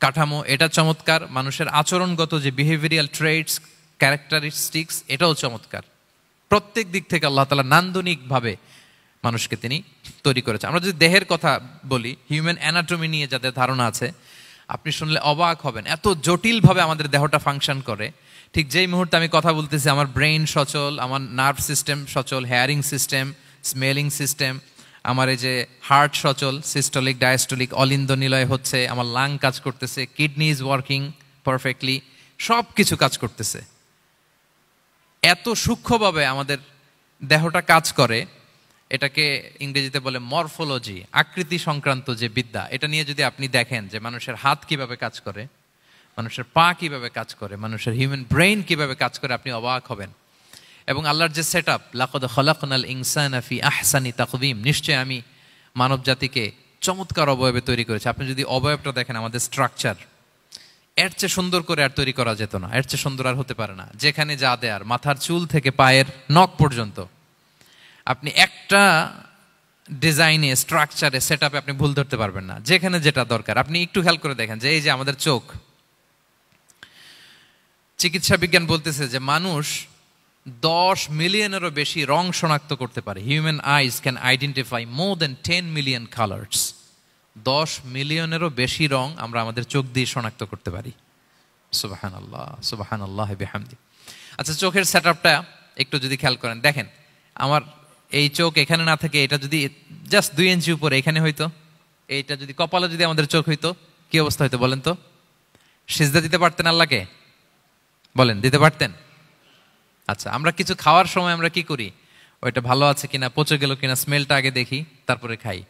কাঠামো এটা চমৎকার, মানুষের আচরণগত যে বিহেভিয়ারাল ট্রেটস, ক্যারেক্টারিস্টিক্স এটাও চমৎকার। প্রত্যেক দিক থেকে আল্লাহ তাআলা নান্দনিকভাবে মানুষকে তিনি তৈরি করেছেন। আমরা যদি দেহের কথা বলি, হিউম্যান অ্যানাটমি নিয়ে যাদের ধারণা আছে, আপনি শুনলে অবাক হবেন এত জটিলভাবে আমাদের দেহটা ফাংশন করে। ঠিক যেই মুহূর্তে আমি কথা বলতেছি আমার ব্রেইন সচল, আমার নার্ভ সিস্টেম সচল, হেয়ারিং সিস্টেম, স্মেলিং সিস্টেম, আমার এই যে হার্ট সচল, সিস্টোলিক ডায়াস্টোলিক অলিন্দ নিলয় হচ্ছে, আমার লাং কাজ করতেছে, কিডনি ইজ ওয়ার্কিং পারফেক্টলি, সব কিছু কাজ করতেছে। এত সূক্ষ্মভাবে আমাদের দেহটা কাজ করে, এটাকে ইংরেজিতে বলে মরফোলজি, আকৃতি সংক্রান্ত যে বিদ্যা। এটা নিয়ে যদি আপনি দেখেন যে মানুষের হাত কিভাবে কাজ করে, মানুষের পা কিভাবে কাজ করে, মানুষের হিউম্যান ব্রেইন কিভাবে কাজ করে, আপনি অবাক হবেন। এবং আল্লাহর যে সেট আপ, লাকাদ খালাকনাল ইনসানা ফি আহসানি তাকওয়িম, নিশ্চয় আমি মানব জাতিকে চমৎকার অবয়বে তৈরি করেছি। আপনি যদি অবয়বটা দেখেন, আমাদের স্ট্রাকচার এর চেয়ে সুন্দর করে আর তৈরি করা যেত না, এর চেয়ে সুন্দর আর হতে পারে না। যেখানে যা দেয়ার, মাথার চুল থেকে পায়ের নখ পর্যন্ত, আপনি একটা ডিজাইনে, স্ট্রাকচারে, সেট আপে আপনি ভুল ধরতে পারবেন না। যেখানে যেটা দরকার, আপনি একটু খেয়াল করে দেখেন যে এই যে আমাদের চোখ, চিকিৎসা বিজ্ঞান বলতেছে যে মানুষ 10 মিলিয়নেরও বেশি রং শনাক্ত করতে পারে। Human eyes can identify more than 10 million colours. 10 মিলিয়নেরও বেশি রং আমরা আমাদের চোখ দিয়ে শনাক্ত করতে পারি। সুবহানাল্লাহ, সুবহানাল্লাহ বিহামদি। আচ্ছা, চোখের সেট আপটা একটু যদি খেয়াল করেন, দেখেন আমার এই চোখ এখানে না থাকে, এটা যদি জাস্ট 2 ইঞ্চি উপরে এখানে হইতো, এইটা যদি কপালে যদি আমাদের চোখ হইতো, কি অবস্থা হইতো বলেন তো? সিজদা দিতে পারতেন আল্লাহকে? বলেন, দিতে পারতেন? আচ্ছা, আমরা কিছু খাওয়ার সময় আমরা কি করি? ওইটা ভালো আছে কিনা, পচে গেল কিনা, স্মেলটা আগে দেখি, তারপরে খাই।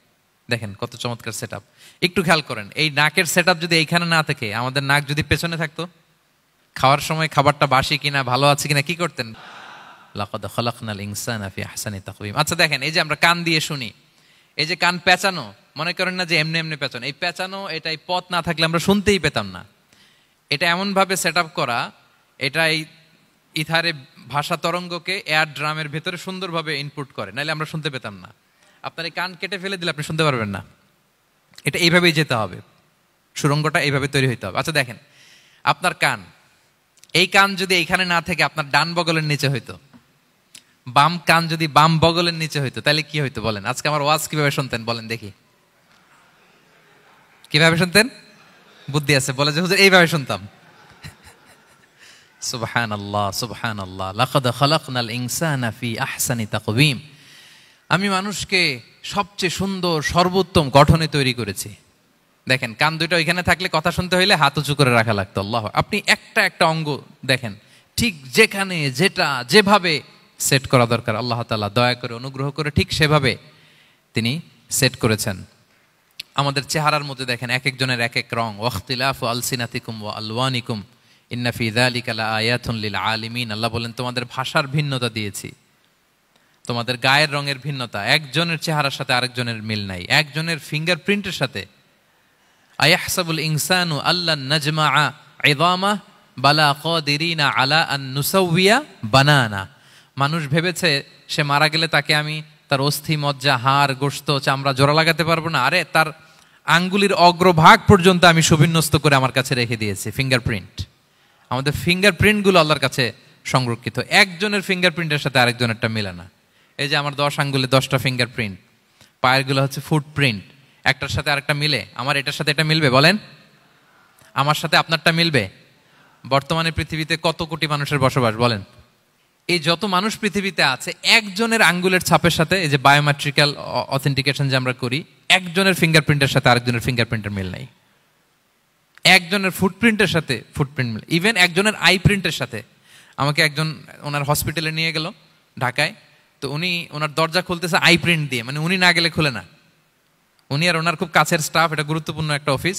দেখেন কত চমৎকার সেট আপ। একটু খেয়াল করেন, এই নাকের সেট আপ যদি এইখানে না থাকে, আমাদের নাক যদি পেছনে থাকতো, খাওয়ার সময় খাবারটা বাসি কিনা, ভালো আছে কিনা কি করতেন? লাকাদ খালাকনাল ইনসানা ফি আহসানি তাকওয়িম। আচ্ছা দেখেন, এই যে আমরা কান দিয়ে শুনি, এই যে কান পেঁচানো, মনে করেন না যে এমনি এমনি পেঁচানো, এই পেঁচানো, এটাই পথ না থাকলে আমরা শুনতেই পেতাম না। এটা এমনভাবে সেট আপ করা, এটা এই ইথারে ভাষা তরঙ্গকে এয়ার ড্রামের ভেতরে সুন্দরভাবে ইনপুট করে, নাহলে আমরা শুনতে পেতাম না। আপনার এই কান কেটে ফেলে দিলে আপনি শুনতে পারবেন না। এটা এইভাবেই যেতে হবে, সুরঙ্গটা এইভাবে তৈরি হইতে হবে। আচ্ছা দেখেন, আপনার কান, এই কান যদি এইখানে না থেকে আপনার ডান বগলের নিচে হইতো, বাম কান যদি বাম বগলের নিচে হইতো, তাহলে কি হইতো বলেন? আজকে আমার ওয়াজ কিভাবে শুনতেন বলেন দেখি? কিভাবে শুনতেন? বুদ্ধি আছে বলে যে হুজুর এইভাবে শুনতাম। সুবহানাল্লাহ, সুবহানাল্লাহ। লাকাদ খালাকনাল ইনসানা ফি আহসানি তাকওয়িম, আমি মানুষকে সবচেয়ে সুন্দর সর্বোত্তম গঠনে তৈরি করেছি। দেখেন, কান দুটো ওইখানে থাকলে কথা শুনতে হইলে হাত উঁচু করে রাখা লাগতো। আল্লাহ, আপনি একটা একটা অঙ্গ দেখেন, ঠিক যেখানে যেটা যেভাবে সেট করা দরকার, আল্লাহ তাআলা দয়া করে অনুগ্রহ করে ঠিক সেভাবে তিনি সেট করেছেন। আমাদের চেহারার মধ্যে দেখেন এক একজনের এক এক রং। ওয়াখতিলাফু আলসিনাতিকুম ওয়া আলওয়ানিকুম ইন্না ফি যালিকা লাআয়াতুন লিল আলিমিন। আল্লাহ বলেন, তোমাদের ভাষার ভিন্নতা দিয়েছি, তোমাদের গায়ের রঙের ভিন্নতা, একজনের চেহারার সাথে আরেকজনের মিল নাই, একজনের ফিঙ্গারপ্রিন্টের সাথে। আয়াহসাবুল ইনসানু আল্লান নাজমাআ ইযামা বালা কাদিরিনা আলা আন নুসাউইয়া বানানা। মানুষ ভেবেছে সে মারা গেলে তাকে আমি তার অস্থি, মজ্জা, হাড়, গোশত, চামড়া জোড়া লাগাতে পারবো না। আরে তার আঙ্গুলির অগ্রভাগ পর্যন্ত আমি সুবিন্যস্ত করে আমার কাছে রেখে দিয়েছি ফিঙ্গারপ্রিন্ট। আমাদের ফিঙ্গারপ্রিন্টগুলো আল্লাহর কাছে সংরক্ষিত। একজনের ফিঙ্গারপ্রিন্টের সাথে আরেকজনেরটা মেলে না। এই যে আমার 10 আঙ্গুলে 10টা ফিঙ্গারপ্রিন্ট, পায়েরগুলো হচ্ছে ফুটপ্রিন্ট, একটার সাথে আরেকটা মিলে? আমার এটার সাথে এটা মিলবে বলেন? আমার সাথে আপনারটা মিলবে? বর্তমানে পৃথিবীতে কত কোটি মানুষের বসবাস বলেন? এই যত মানুষ পৃথিবীতে আছে, একজনের আঙ্গুলের ছাপের সাথে, এই যে বায়োমেট্রিক্যাল অথেন্টিকেশন যে আমরা করি, একজনের ফিঙ্গারপ্রিন্টের সাথে আরেকজনের ফিঙ্গারপ্রিন্টের মিল নাই। একজনের ফুটপ্রিন্টের সাথে ফুটপ্রিন্ট মিল, ইভেন একজনের আই প্রিন্টের সাথে। আমাকে একজন ওনার হসপিটালে নিয়ে গেল ঢাকায়, তো উনি ওনার দরজা খুলতেছে আই প্রিন্ট দিয়ে, মানে উনি না গেলে খুলে না। উনি আর ওনার খুব কাছের স্টাফ, এটা গুরুত্বপূর্ণ একটা অফিস,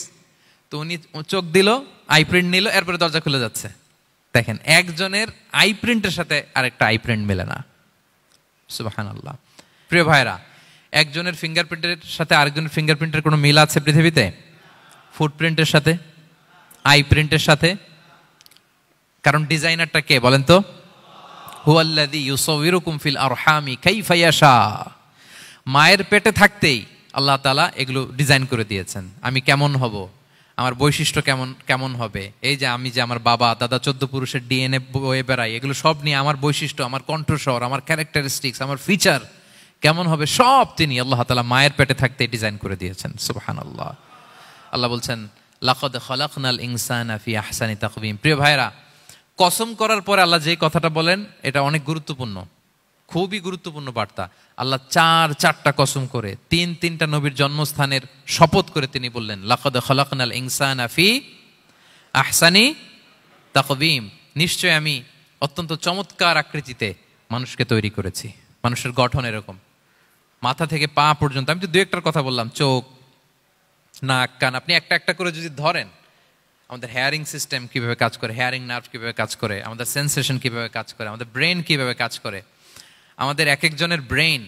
তো উনি চোখ দিল, আই প্রিন্ট নিল, এরপরে দরজা খুলে যাচ্ছে। দেখেন, একজনের আই প্রিন্টের সাথে আরেকটা আই প্রিন্ট মেলে না। সুবহানাল্লাহ। প্রিয় ভাইরা, একজনের ফিঙ্গারপ্রিন্টের সাথে আরেকজনের ফিঙ্গারপ্রিন্টের কোনো মিল আছে পৃথিবীতে? ফুটপ্রিন্টের সাথে, আই প্রিন্টের সাথে? কারণ ডিজাইনারটা কে বলেন তো? হুয়াল্লাযী ইউসাউবিরুকুম ফিল আরহামি কাইফা ইয়াশা। মায়ের পেটে থাকতেই আল্লাহ তাআলা এগুলো ডিজাইন করে দিয়েছেন। আমি কেমন হব, আমার বৈশিষ্ট্য কেমন কেমন হবে, এই যে আমি যে আমার বাবা দাদা 14 পুরুষের ডিএনএ বয়ে বেড়াই, এগুলো সব নিয়ে আমার বৈশিষ্ট্য, আমার কণ্ঠস্বর, আমার ক্যারেক্টারিস্টিক্স, আমার ফিচার কেমন হবে, সব তিনি আল্লাহ তাআলা মায়ের পেটে থাকতেই ডিজাইন করে দিয়েছেন। সুবহানাল্লাহ। আল্লাহ বলছেন, লাকাদ খালাকনাল ইনসানা ফি আহসানি তাকওয়িম। প্রিয় ভাইরা, কসম করার পরে আল্লাহ যে কথাটা বলেন, এটা অনেক গুরুত্বপূর্ণ, খুবই গুরুত্বপূর্ণ বার্তা। আল্লাহ চারটা কসম করে, তিনটা নবীর জন্মস্থানের শপথ করে তিনি বললেন, লাকাদ খালাকনাল ইনসানা ফি আহসানি তাকওয়িম। নিশ্চয় আমি অত্যন্ত চমৎকার আকৃতিতে মানুষকে তৈরি করেছি। মানুষের গঠন এরকম, মাথা থেকে পা পর্যন্ত। আমি তো দু একটার কথা বললাম, চোখ, নাক, কান, আপনি একটা একটা করে যদি ধরেন, আমাদের হেয়ারিং সিস্টেম কিভাবে কাজ করে, হেয়ারিং নার্ভ কিভাবে কাজ করে, আমাদের সেন্সেশন কিভাবে কাজ করে, আমাদের ব্রেন কিভাবে কাজ করে। আমাদের এক একজনের ব্রেন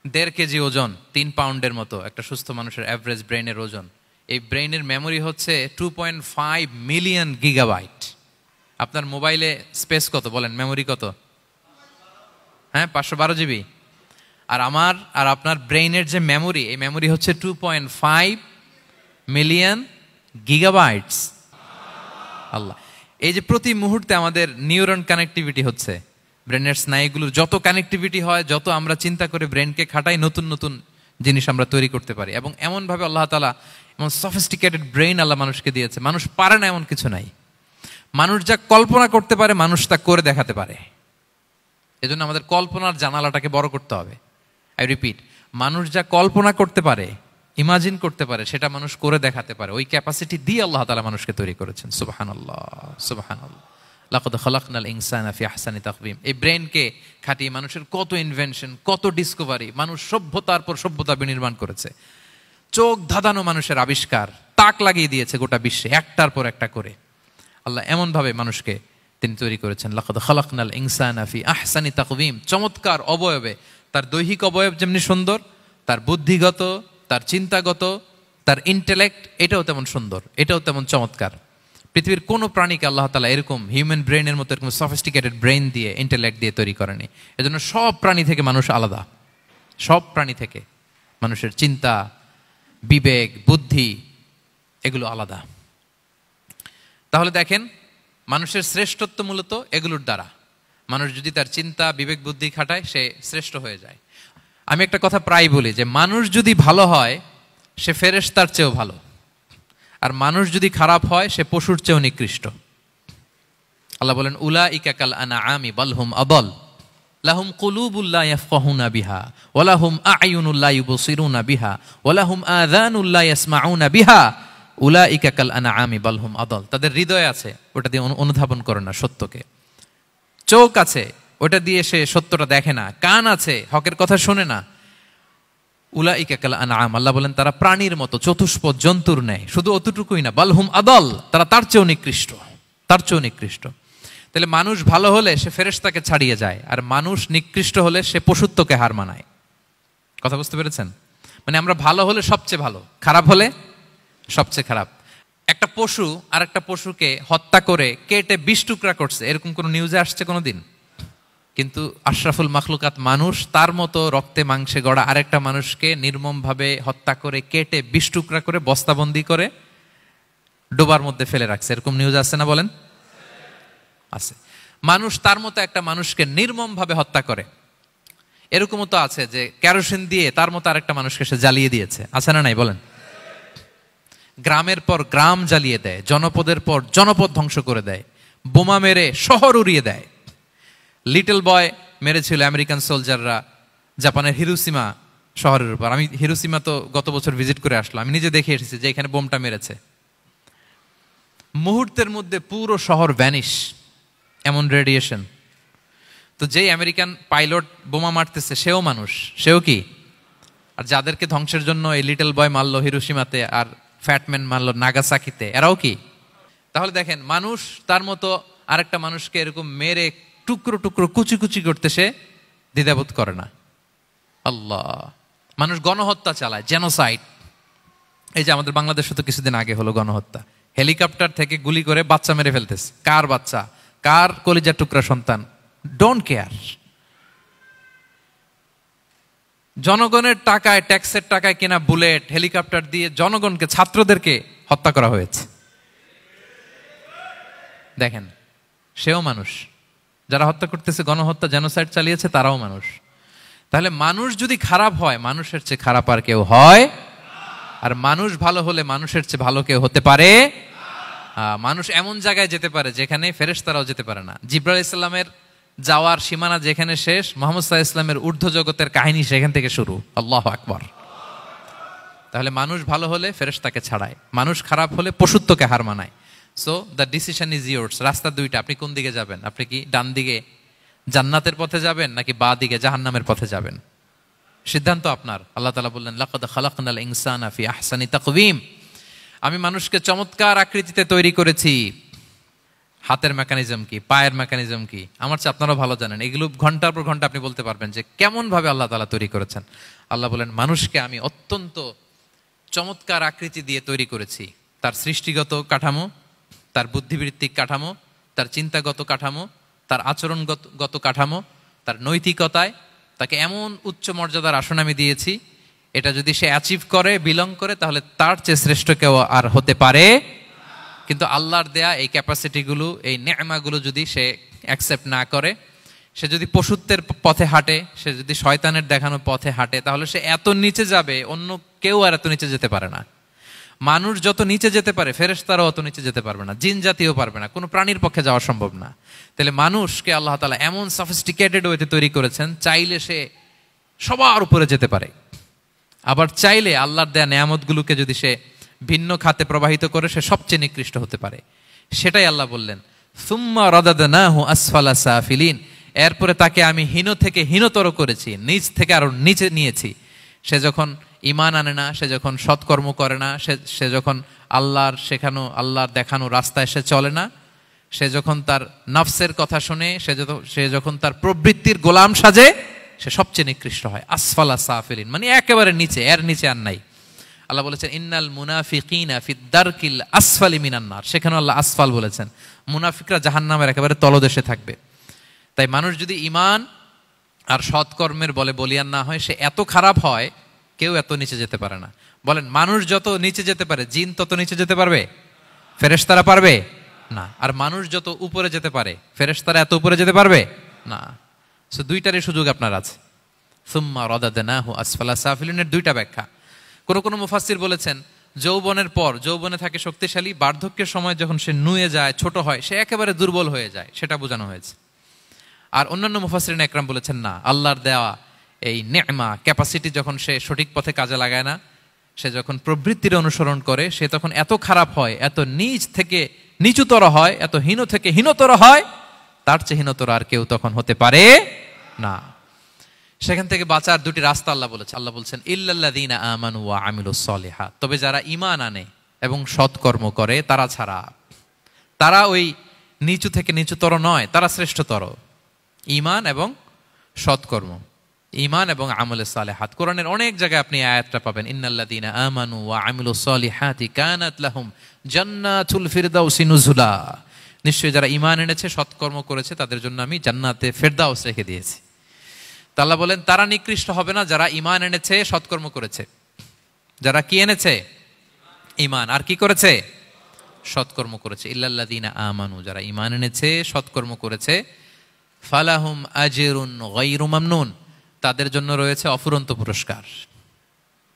1.5 কেজি ওজন, 3 পাউন্ডের মতো একটা সুস্থ মানুষের অ্যাভারেজ ব্রেনের ওজন। এই ব্রেনের মেমোরি হচ্ছে 2.5 মিলিয়ন গিগাবাইট। আপনার মোবাইলে স্পেস কত বলেন, মেমোরি কত? হ্যাঁ, 512 জিবি। আর আমার আর আপনার ব্রেইনের যে মেমোরি, এই মেমোরি হচ্ছে 2.5 মিলিয়ন গিগাবাইটস। আল্লাহ, এই যে প্রতি মুহূর্তে আমাদের নিউরন কানেক্টিভিটি হচ্ছে, ব্রেনের স্নায়ুগুলোর যত কানেক্টিভিটি হয়, যত আমরা চিন্তা করে ব্রেনকে খাটাই, নতুন নতুন জিনিস আমরা তৈরি করতে পারি। এবং এমনভাবে আল্লাহ তাআলা এমন সফিস্টিকেটেড ব্রেইন আল্লাহ মানুষকে দিয়েছে, মানুষ পারে না এমন কিছু নাই। মানুষ যা কল্পনা করতে পারে, মানুষ তা করে দেখাতে পারে। এজন্য আমাদের কল্পনার জানালাটাকে বড় করতে হবে। আই রিপিট, মানুষ যা কল্পনা করতে পারে, ইমাজিন করতে পারে, সেটা মানুষ করে দেখাতে পারে। ওই ক্যাপাসিটি দিয়ে আল্লাহ তাআলা মানুষকে তৈরি করেছেন। সুবহানাল্লাহ, সুবহানাল্লাহ। লাকাদ খালাকনাল ইনসানা ফি আহসানি তাকওয়িম। এই ব্রেনকে খাটিয়ে মানুষের কত ইনভেনশন, কত ডিসকভারি, মানুষ সভ্যতার পর সভ্যতা বিনির্মাণ করেছে। চোখ ধাঁধানো মানুষের আবিষ্কার, তাক লাগিয়ে দিয়েছে গোটা বিশ্বে একটার পর একটা করে। আল্লাহ এমনভাবে মানুষকে তিনি তৈরি করেছেন। লাকাদ খালাকনাল ইনসানা ফি আহসানি তাকওয়িম। চমৎকার অবয়বে, তার দৈহিক অবয়ব যেমনি সুন্দর, তার বুদ্ধিগত, তার চিন্তাগত, তার ইন্টেলেক্ট, এটাও তেমন সুন্দর, এটাও তেমন চমৎকার। পৃথিবীর কোনো প্রাণীকে আল্লাহ তাআলা এরকম হিউম্যান ব্রেনের মতো এরকম সফিস্টিকেটেড ব্রেন দিয়ে, ইন্টেলেক্ট দিয়ে তৈরি করেনি। এজন্য সব প্রাণী থেকে মানুষ আলাদা। সব প্রাণী থেকে মানুষের চিন্তা, বিবেক, বুদ্ধি, এগুলো আলাদা। তাহলে দেখেন, মানুষের শ্রেষ্ঠত্ব মূলত এগুলোর দ্বারা। মানুষ যদি তার চিন্তা, বিবেক, বুদ্ধি খাটায়, সে শ্রেষ্ঠ হয়ে যায়। আমি একটা কথা প্রায় বলি যে, মানুষ যদি ভালো হয়, সে ফেরেশতার চেয়েও ভালো। আর মানুষ যদি খারাপ হয়, সে পশুর চেয়েও নিকৃষ্ট। আল্লাহ বলেন, উলাইকা কাল আনআমি বাল হুম আদাল লাহুম কুলুবুল লা ইয়াফকাহুনা বিহা ওয়া লাহুম আ'য়ুনুল লা ইউবসিরুনা বিহা ওয়া লাহুম আযানুল লা ইয়াসমাউনা বিহা উলাইকা কাল আনআমি বাল হুম আদাল। তাদের হৃদয় আছে, ওটা দিয়ে অনুধাবন করে না সত্যকে। চোখ আছে, ওটা দিয়ে সে সত্যটা দেখে না। কান আছে, হকের কথা শোনে না। উলাইকা কাল আনআম, আল্লাহ বলেন তারা প্রাণীর মতো, চতুষ্পদ জন্তুর ন্যায়। শুধু অতটুকুই না, বাল হুম আদাল, তারা তার চেয়েও নিকৃষ্ট, তার চেয়েও নিকৃষ্ট। তাহলে মানুষ ভালো হলে সে ফেরেশতাকে ছাড়িয়ে যায়, আর মানুষ নিকৃষ্ট হলে সে পশুত্বকে হার মানায়। কথা বুঝতে পেরেছেন? মানে আমরা ভালো হলে সবচেয়ে ভালো, খারাপ হলে সবচেয়ে খারাপ। একটা পশু আর একটা পশুকে হত্যা করে কেটে 20 টুকরা করছে, এরকম কোন নিউজে আসছে কোনোদিন? কিন্তু আশরাফুল মাখলুকাত মানুষ তার মতো রক্তে মাংসে গড়া আরেকটা মানুষকে নির্মমভাবে হত্যা করে কেটে 20 টুকরা করে বস্তাবন্দি করে ডোবার মধ্যে ফেলে রাখছে। এরকম নিউজ আছে না বলেন? আছে। মানুষ তার মতো একটা মানুষকে নির্মমভাবে হত্যা করে। এরকমও তো আছে যে কেরোসিন দিয়ে তার মতো আরেকটা মানুষকে সে জ্বালিয়ে দিয়েছে, আছে না নাই বলেন? গ্রামের পর গ্রাম জ্বালিয়ে দেয়, জনপদের পর জনপদ ধ্বংস করে দেয়, বোমা মেরে শহর উড়িয়ে দেয়। লিটল বয় মেরেছিল আমেরিকান সোলজাররা জাপানের হিরোশিমা শহরের উপর। আমি হিরোশিমা তো গত বছর ভিজিট করে আসলাম, আমি নিজে দেখে এসেছি যে এখানে বোমটা মেরেছে। মুহূর্তের মধ্যে পুরো শহর ভ্যানিশ, এমন রেডিয়েশন। তো যেই আমেরিকান পাইলট বোমা মারতেছে সেও মানুষ, সেও কি? আর যাদেরকে ধ্বংসের জন্য এই লিটল বয় মারলো হিরোশিমাতে আর ফ্যাটম্যান মারলো নাগাসাকিতে, এরাও কি? তাহলে দেখেন, মানুষ তার মতো আরেকটা মানুষকে এরকম মেরে টুকরো টুকরো কুচি কুচি করতে সে দ্বিধাবোধ করে না। আল্লাহ, মানুষ গণহত্যা চালায়, জেনোসাইড। এই যে আমাদের বাংলাদেশে তো কিছুদিন আগে হলো গণহত্যা, হেলিকপ্টার থেকে গুলি করে বাচ্চা মেরে ফেলতেছে। কার বাচ্চা, কার কলিজার টুকরা সন্তান, ডোন্ট কেয়ার। জনগণের টাকায়, ট্যাক্সের টাকায় কেনা বুলেট, হেলিকপ্টার দিয়ে জনগণকে, ছাত্রদেরকে হত্যা করা হয়েছে। দেখেন, সেও মানুষ। যারা হত্যা করতেছে, গণহত্যা, জেনোসাইড চালিয়েছে, তারাও মানুষ। তাহলে মানুষ যদি খারাপ হয়, মানুষের চেয়ে খারাপ আর কেউ হয়? আর মানুষ ভালো হলে মানুষের চেয়ে ভালো কেউ হতে পারে? মানুষ এমন জায়গায় যেতে পারে যেখানে ফেরেশতারাও যেতে পারে না। জিবরাইল আলাইহিস সালামের যাওয়ার সীমানা যেখানে শেষ, মুহাম্মদ সাল্লাল্লাহু আলাইহি ওয়াসাল্লামের ঊর্ধ্ব জগতের কাহিনী সেখান থেকে শুরু। আল্লাহু আকবার। তাহলে মানুষ ভালো হলে ফেরেশতাকে ছাড়ায়, মানুষ খারাপ হলে পশুত্বকে হার মানায়। So the decision is yours. রাস্তা দুইটা, আপনি কোন দিকে যাবেন? আপনি কি ডান দিকে জান্নাতের পথে যাবেন নাকি বাঁ দিকে জাহান্নামের পথে যাবেন? সিদ্ধান্ত আপনার। আল্লাহ তাআলা বললেন, লাকাদ খালাকনাল ইনসানা ফি আহসানি তাকওয়িম। আমি মানুষকে চমৎকার আকৃতিতে তৈরি করেছি। হাতের মেকানিজম কি, পায়ের মেকানিজম কি, আমার চেয়ে আপনারা ভালো জানেন। এগুলো ঘন্টার পর ঘন্টা আপনি বলতে পারবেন যে কেমন ভাবে আল্লাহ তাআলা তৈরি করেছেন। আল্লাহ বলেন, মানুষকে আমি অত্যন্ত চমৎকার আকৃতি দিয়ে তৈরি করেছি। তার সৃষ্টিগত কাঠামো, তার বুদ্ধিবৃত্তিক কাঠামো, তার চিন্তাগত কাঠামো, তার আচরণগত কাঠামো, তার নৈতিকতায় তাকে এমন উচ্চ মর্যাদার আসন আমি দিয়েছি, এটা যদি সে অ্যাচিভ করে, বিলং করে, তাহলে তার চেয়ে শ্রেষ্ঠ কেউ আর হতে পারে। কিন্তু আল্লাহর দেয়া এই ক্যাপাসিটিগুলো, এই নেয়ামাগুলো যদি সে অ্যাকসেপ্ট না করে, সে যদি পশুত্বের পথে হাঁটে, সে যদি শয়তানের দেখানো পথে হাঁটে, তাহলে সে এত নিচে যাবে, অন্য কেউ আর এত নিচে যেতে পারে না। মানুষ যত নিচে যেতে পারে, ফেরেশতারাও অত নিচে যেতে পারবে না, জিন জাতিও পারবে না, কোনো প্রাণীর পক্ষে যাওয়া সম্ভব না। তাহলে মানুষকে আল্লাহ তাআলা এমন সফিস্টিকেটেড ওয়েতে তৈরি করেছেন, চাইলে সে সবার উপরে যেতে পারে। আবার চাইলে আল্লাহর দেয়া নেয়ামতগুলোকে যদি সে ভিন্ন খাতে প্রবাহিত করে, সে সবচেয়ে নিকৃষ্ট হতে পারে। সেটাই আল্লাহ বললেন, সুম্মা রাদাদনাহু আসফালা সাফিলিন। এরপরে তাকে আমি হীন থেকে হীনতর করেছি, নিচ থেকে আরো নিচে নিয়েছি। সে যখন ঈমান আনে না, সে যখন সৎকর্ম করে না, সে যখন আল্লাহর শেখানো, আল্লাহর দেখানো রাস্তায় সে চলে না, সে যখন তার নফসের কথা শুনে, সে যখন তার প্রবৃত্তির গোলাম সাজে, সে সবচেয়ে নিকৃষ্ট হয়। আসফালা সাফিলিন মানে একেবারে নিচে, এর নিচে আর নাই। আল্লাহ বলেছেন, ইন্নাল মুনাফিকিনা ফিদ দারকিল আসফালি মিনান নার। সেখানে আল্লাহ আসফাল বলেছেন। মুনাফিকরা জাহান্নামের একেবারে তলদেশে থাকবে। তাই মানুষ যদি ঈমান আর সৎকর্মের বলে বলিয়ান না হয়, সে এত খারাপ হয়, কেউ এত নিচে যেতে পারে না। বলেন, মানুষ যত নিচে যেতে পারে, জিন তত নিচে যেতে পারবে? ফেরেশতারা পারবে না। আর মানুষ যত উপরে যেতে পারে, ফেরেশতারা এত উপরে যেতে পারবে না। সো দুইটারই সুযোগ আপনার আছে। সুম্মা রাদাদনাহু আসফালা সাফিলিনের দুইটা ব্যাখ্যা। কোন মুফাসসির বলেছেন, যৌবনের পর, যৌবনে থাকে শক্তিশালী, বার্ধক্যের সময় যখন সে নুয়ে যায়, ছোট হয়, সে একেবারে দুর্বল হয়ে যায়, সেটা বোঝানো হয়েছে। আর অন্যান্য মুফাসসিরিন একরাম বলেছেন, না, আল্লাহর দেওয়া এই নেয়মা, ক্যাপাসিটি যখন সে সঠিক পথে কাজে লাগায় না, সে যখন প্রবৃত্তির অনুসরণ করে, সে তখন এত খারাপ হয়, এত নিচ থেকে নিচুতর হয়, এত হীন থেকে হীনতর হয়, তার চেয়ে হীনতর আর কেউ তখন হতে পারে না। সেখান থেকে বাঁচার দুটি রাস্তা আল্লাহ বলেছে। আল্লাহ বলছেন, ইল্লাল্লাযীনা আমানু ওয়া আমিলুস সলিহাত। তবে যারা ঈমান আনে এবং সৎকর্ম করে তারা ছাড়া। তারা ওই নিচু থেকে নিচুতর নয়, তারা শ্রেষ্ঠতর। ঈমান এবং সৎকর্ম, ঈমান এবং আমলে সালেহাত। কোরআনের অনেক জায়গায় আপনি আয়াতটা পাবেন, ইন্নাল্লাযীনা আমানু ওয়া আমিলুস সলিহাতি কানাত লাহুম জান্নাতুল ফিরদাউসি নুজুলা। নিশ্চয়ই যারা ঈমান এনেছে, সৎকর্ম করেছে, তাদের জন্য আমি জান্নাতে ফেরদাউস রেখে দিয়েছি। তা আল্লাহ বলেন তারা নিকৃষ্ট হবে না যারা ঈমান এনেছে, সৎকর্ম করেছে। যারা কি এনেছে? ঈমান। আর কি করেছে? সৎকর্ম করেছে। ইল্লাল্লাযীনা আমানু, যারা ঈমান এনেছে, সৎকর্ম করেছে, ফালাহুম আজরুন গায়রু মামনুন, তাদের জন্য রয়েছে অফুরন্ত পুরস্কার,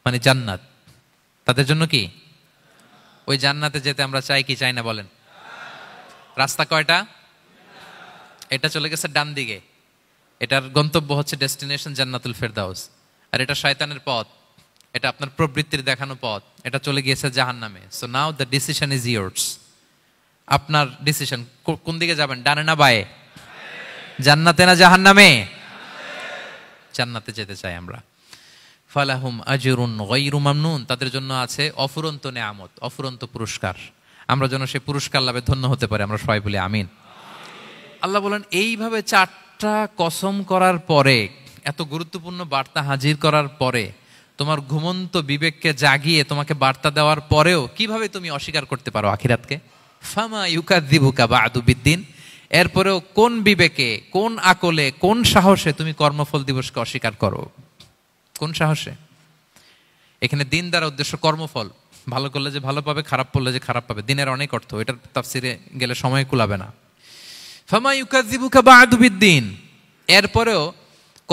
মানে জান্নাত। তাদের জন্য কি? ওই জান্নাতে যেতে আমরা চাই কি চাই না বলেন? রাস্তা কয়টা? এটা চলে গেছে ডান দিকে, এটার গন্তব্য হচ্ছে ডেস্টিনেশন জান্নাতুল ফেরদাউস। আর এটা শয়তানের পথ, এটা আপনার প্রবৃত্তির দেখানো পথ, এটা চলে গিয়েছে জাহান্নামে। So now the decision is years. আপনার ডিসিশন, কোন দিকে যাবেন, ডানে না বায়ে? জান্নাতে না জাহান্নামে? জান্নাতে যেতে চাই আমরা। ফালাহুম আজরুন গায়রু মামনুন, তাদের জন্য আছে অফুরন্ত নেয়ামত, অফুরন্ত পুরস্কার। আমরা যেন সেই পুরস্কার লাভে ধন্য হতে পারি, আমরা সবাই বলি আমিন। আল্লাহ বলেন এইভাবে 4টা কসম করার পরে, এত গুরুত্বপূর্ণ বার্তা হাজির করার পরে, তোমার ঘুমন্ত বিবেককে জাগিয়ে তোমাকে বার্তা দেওয়ার পরেও কিভাবে তুমি অস্বীকার করতে পারো আখিরাতকে? ফামা ইউকাযযিবুকা বা'দু বিদ্দিন, এরপরেও কোন বিবেকে, কোন আকলে, কোন সাহসে তুমি কর্মফল দিবসকে অস্বীকার করো? কোন সাহসে? এখানে দিন দ্বারা উদ্দেশ্য কর্মফল। ভালো করলে যে ভালো পাবে, খারাপ করলে যে খারাপ পাবে, দিনের অনেক অর্থ, এটার তাফসিরে গেলে সময় কুলাবে না। ফামা ইউকাযযিবুকা বা'দু বিদ্দিন, এরপরেও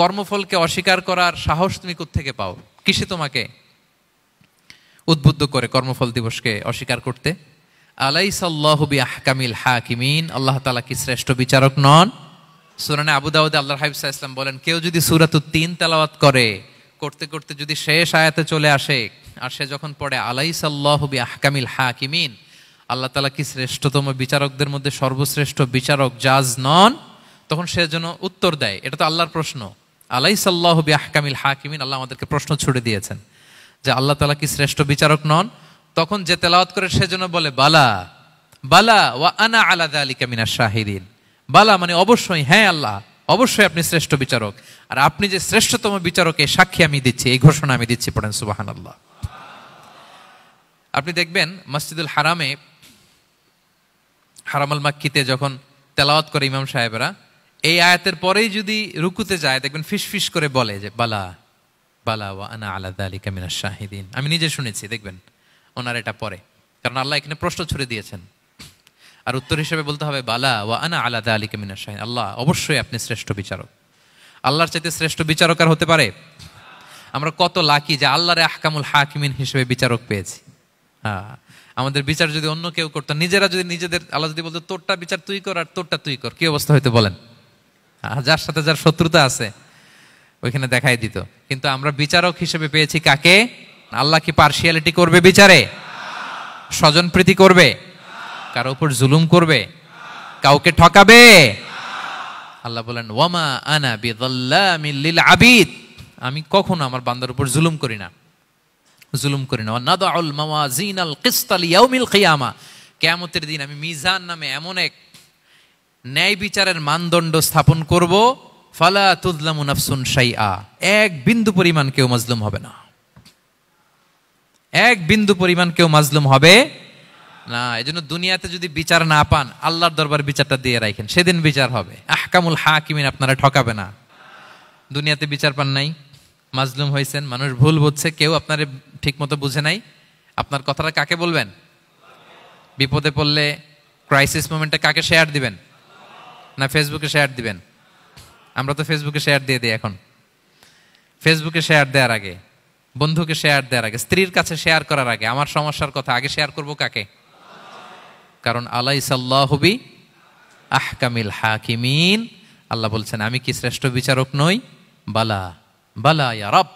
কর্মফলকে অস্বীকার করার সাহস তুমি কোত্থেকে পাও? কিসে তোমাকে উদ্বুদ্ধ করে কর্মফল দিবসকে অস্বীকার করতে? আলাইসাল্লাহু বিআহকামিল হাকিমিন, আল্লাহ তাআলা কি শ্রেষ্ঠ বিচারক নন? সূরা আবু দাউদে আল্লাহর হাবিব সাল্লাল্লাহু আলাইহি ওয়াসাল্লাম বলেন, কেউ যদি সূরাতুত তিন তেলাওয়াত করে, করতে করতে যদি শেষ আয়াতে চলে আসে, আর সে যখন পড়ে আলাইসাল্লাহু বিআহকামিল হাকিমিন, আল্লাহ তাআলা কি শ্রেষ্ঠতম বিচারকদের মধ্যে সর্বশ্রেষ্ঠ বিচারক জাজ নন, তখন সে যেন উত্তর দেয়, এটা তো আল্লাহর প্রশ্ন। আলাইসাল্লাহু বিআহকামিল হাকিমিন, আল্লাহ আমাদেরকে প্রশ্ন ছুড়ে দিয়েছেন যে আল্লাহ তাআলা কি শ্রেষ্ঠ বিচারক নন? তখন যে তেলাওয়াত করে সে যেন বলে বালা বালা ওয়া আনা আলা যালিকা মিনাশ শাহিদিন। বালা মানে অবশ্যই, হ্যাঁ আল্লাহ অবশ্যই আপনি শ্রেষ্ঠ বিচারক, আর আপনি যে শ্রেষ্ঠতম বিচারকের সাক্ষী আমি দিচ্ছি, এই ঘোষণা আমি দিচ্ছি। পড়েন সুবহানাল্লাহ। আপনি দেখবেন মসজিদুল হারামে, হারামাল মাক্কিতে যখন তেলাওয়াত করে ইমাম সাহেবরা, এই আয়াতের পরেই যদি রুকুতে যায়, দেখবেন ফিস ফিস করে বলে যে বালা বালা ওয়া আনা আলা যালিকা মিনাশ শাহিদিন। আমি নিজে শুনেছি, দেখবেন ওনার এটা পরে, কারণ আল্লাহ এখানে প্রশ্ন ছুড়ে দিয়েছেন, আর উত্তর হিসেবে বলতে হবে বালা ওয়া আনা আলা যালিকা মিনাশ শাহিদিন, আল্লাহ অবশ্যই আপনি শ্রেষ্ঠ বিচারক। আল্লাহর চাইতে শ্রেষ্ঠ বিচারক আর হতে পারে? আমরা কত লাকি যে আল্লাহর আহকামুল হাকিমিন হিসেবে বিচারক পেয়েছি। হ্যাঁ, আমাদের বিচার যদি অন্য কেউ করতো, নিজেরা যদি নিজেদের, আল্লাহ যদি বলতো তোরটা বিচার তুই কর আর তোরটা তুই কর, কি অবস্থা হয়তো বলেন? যার সাথে যার শত্রুতা আছে ওইখানে দেখাই দিত। কিন্তু আমরা বিচারক হিসেবে পেয়েছি কাকে? আল্লাহ কি পার্সিয়ালিটি করবে বিচারে? স্বজন প্রীতি করবে? কারো উপর জুলুম করবে? কাউকে ঠকাবে? আল্লাহ বলেন ওয়ামা আনা বিযাল্লামিল লিল আবিদ, আমি কখনো আমার বান্দার উপর জুলুম করি না, জুলুম করি না। নাদাউল মাওয়াজিনাল কিসতা লিয়াউমিল কিয়ামা, কিয়ামতের দিন আমি মিজান নামে এমন এক ন্যায় বিচারের মানদণ্ড স্থাপন করব, ফালা তুযলামু নাফসুন শাইআ, এক বিন্দু পরিমাণ কেউ মাজলুম হবে না, এক বিন্দু পরিমাণ কেউ মাজলুম হবে না। এজন্য দুনিয়াতে যদি বিচার না পান, আল্লাহর দরবার বিচারটা দিয়ে রাখেন, সেদিন বিচার হবে। আহকামুল হাকিমিন আপনারা ঠকাবে না। দুনিয়াতে বিচার পান নাই, মাজলুম হয়েছেন, মানুষ ভুল বুঝছে, কেউ আপনারে ঠিক মতো বুঝে নাই, আপনার কথাটা কাকে বলবেন? বিপদে পড়লে ক্রাইসিস মোমেন্টে কাকে শেয়ার দিবেন? না ফেসবুকে শেয়ার দিবেন? আমরা তো ফেসবুকে শেয়ার দিয়ে দিই এখন। ফেসবুকে শেয়ার দেওয়ার আগে, বন্ধুকে শেয়ার দেওয়ার আগে, স্ত্রীর কাছে শেয়ার করার আগে আমার সমস্যার কথা আগে শেয়ার করব কাকে? কারণ আলাইসাল্লাহু বি আহকামিল হাকিমিন, আল্লাহ বলছেন আমি কি শ্রেষ্ঠ বিচারক নই? বালা বালা ইয়া রব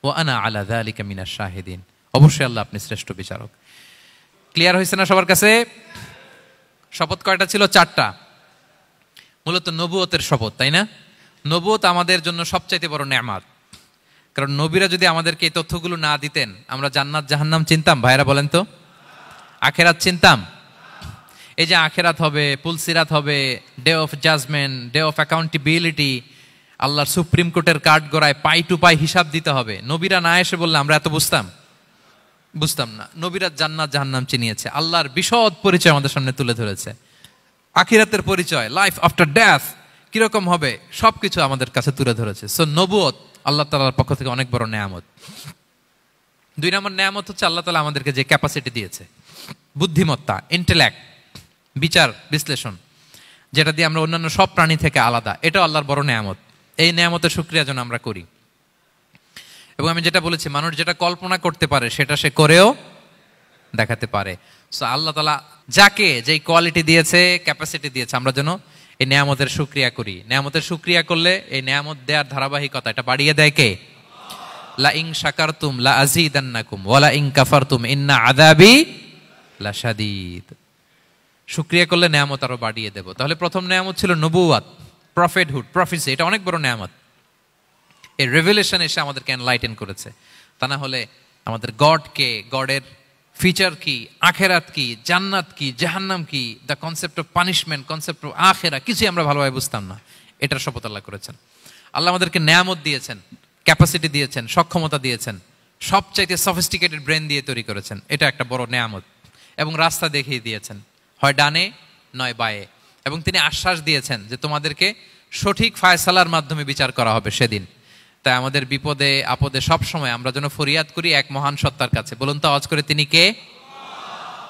ওয়া আনা আলা যালিকা মিনাশ শাহিদিন, অবশ্যই আল্লাহ আপনি শ্রেষ্ঠ বিচারক। ক্লিয়ার হয়েছে না সবার কাছে? শপথ কয়টা ছিল? 4টা। মূলত নবুয়তের শপথ, তাই না? নবুয়ত আমাদের জন্য সবচাইতে বড় নেয়ামত, কারণ নবীরা যদি আমাদেরকে এই তথ্যগুলো না দিতেন, আমরা জান্নাত জাহান্নাম চিনতাম? ভাইরা বলেন তো, আখেরাত চিনতাম? এই যে আখেরাত হবে, পুলসিরাত হবে, day of judgement, day of accountability, আল্লাহর সুপ্রিম কোর্টের কাঠ গড়ায় পাই টু পাই হিসাব দিতে হবে, নবীরা না এসে বললে আমরা এত বুঝতাম না। নবীরা জান্নাত জাহান্নাম চিনিয়েছে, আল্লাহর বিশদ পরিচয় আমাদের সামনে তুলে ধরেছে। আখিরাতের পরিচয়, লাইফ আফটার ডেথ কিরকম হবে, সবকিছু আমাদের কাছে তুলে ধরেছে। সো নবুয়ত আল্লাহ তাআলার পক্ষ থেকে অনেক বড় নেয়ামত। 2 নম্বর নেয়ামত হচ্ছে আল্লাহ তাআলা আমাদেরকে যে ক্যাপাসিটি দিয়েছে, বুদ্ধিমত্তা, ইন্টেলেক্ট, বিচার বিশ্লেষণ, যেটা দিয়ে আমরা অন্যান্য সব প্রাণী থেকে আলাদা, এটাও আল্লাহর বড় নেয়ামত। এই নেয়ামতের শুকরিয়া যেন আমরা করি। এবং আমি যেটা বলেছি, মানুষ যেটা কল্পনা করতে পারে সেটা সে করেও দেখাতে পারে। সো আল্লাহ তাআলা যাকে যেই কোয়ালিটি দিয়েছে, ক্যাপাসিটি দিয়েছে, আমরা যেন এই নেয়ামতের শুকরিয়া করি। নেয়ামতের শুকরিয়া করলে এই নেয়ামত দেওয়ার ধারাবাহিকতা এটা বাড়িয়ে দেয় কে? লা ইন শাকারতুম লা আযীদান্নাকুম ওয়া লা ইন কাফারতুম ইন্না আযাবি লাশাদীদ। শুকরিয়া করলে নেয়ামত আরো বাড়িয়ে দেব। তাহলে প্রথম নেয়ামত ছিল নবুওয়াত, প্রফেটহুড, প্রফেসি। এটা অনেক বড় নেয়ামত। এই রেভেলেশন এসে আমাদেরকে এনলাইটেন করেছে। তা না হলে আমাদের গডকে, গডের ফিচার কি, আখেরাত কি, জান্নাত কি, জাহান্নাম কি, the concept of punishment, concept of আখেরা, কিছুই আমরা ভালোভাবে বুঝতাম না। এটার শপথ আল্লাহ করেছেন। আল্লাহ আমাদেরকে নেয়ামত দিয়েছেন, ক্যাপাসিটি দিয়েছেন, সক্ষমতা দিয়েছেন, সবচাইতে সফিস্টিকেটেড ব্রেন দিয়ে তৈরি করেছেন। এটা একটা বড় নেয়ামত। এবং রাস্তা দেখিয়ে দিয়েছেন, হয় ডানে নয় বায়ে। এবং তিনি আশ্বাস দিয়েছেন যে তোমাদেরকে সঠিক ফায়সালার মাধ্যমে বিচার করা হবে সেদিন। তাই আমাদের বিপদে আপদে সব সময় আমরা যেন ফরিয়াদ করি এক মহান সত্তার কাছে। বলুন তো আওয়াজ করে, তিনি কে?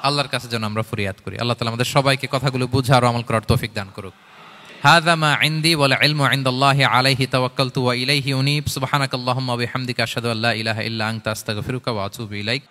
আল্লাহর কাছে যেন আমরা ফরিয়াদ করি। আল্লাহ তাআলা আমাদের সবাইকে কথাগুলো বুঝা আর আমল করার তৌফিক দান করুক। হাযা মা ইনদি ওয়াল ইলমু ইনদাল্লাহি আলাইহি তাওয়াক্কালতু ওয়া ইলাইহি উনীব। সুবহানাকাল্লাহুম্মা ওয়া বিহামদিকা আশহাদু আল্লা ইলাহা ইল্লা আনতা আস্তাগফিরুকা ওয়া আতুবু ইলাইক।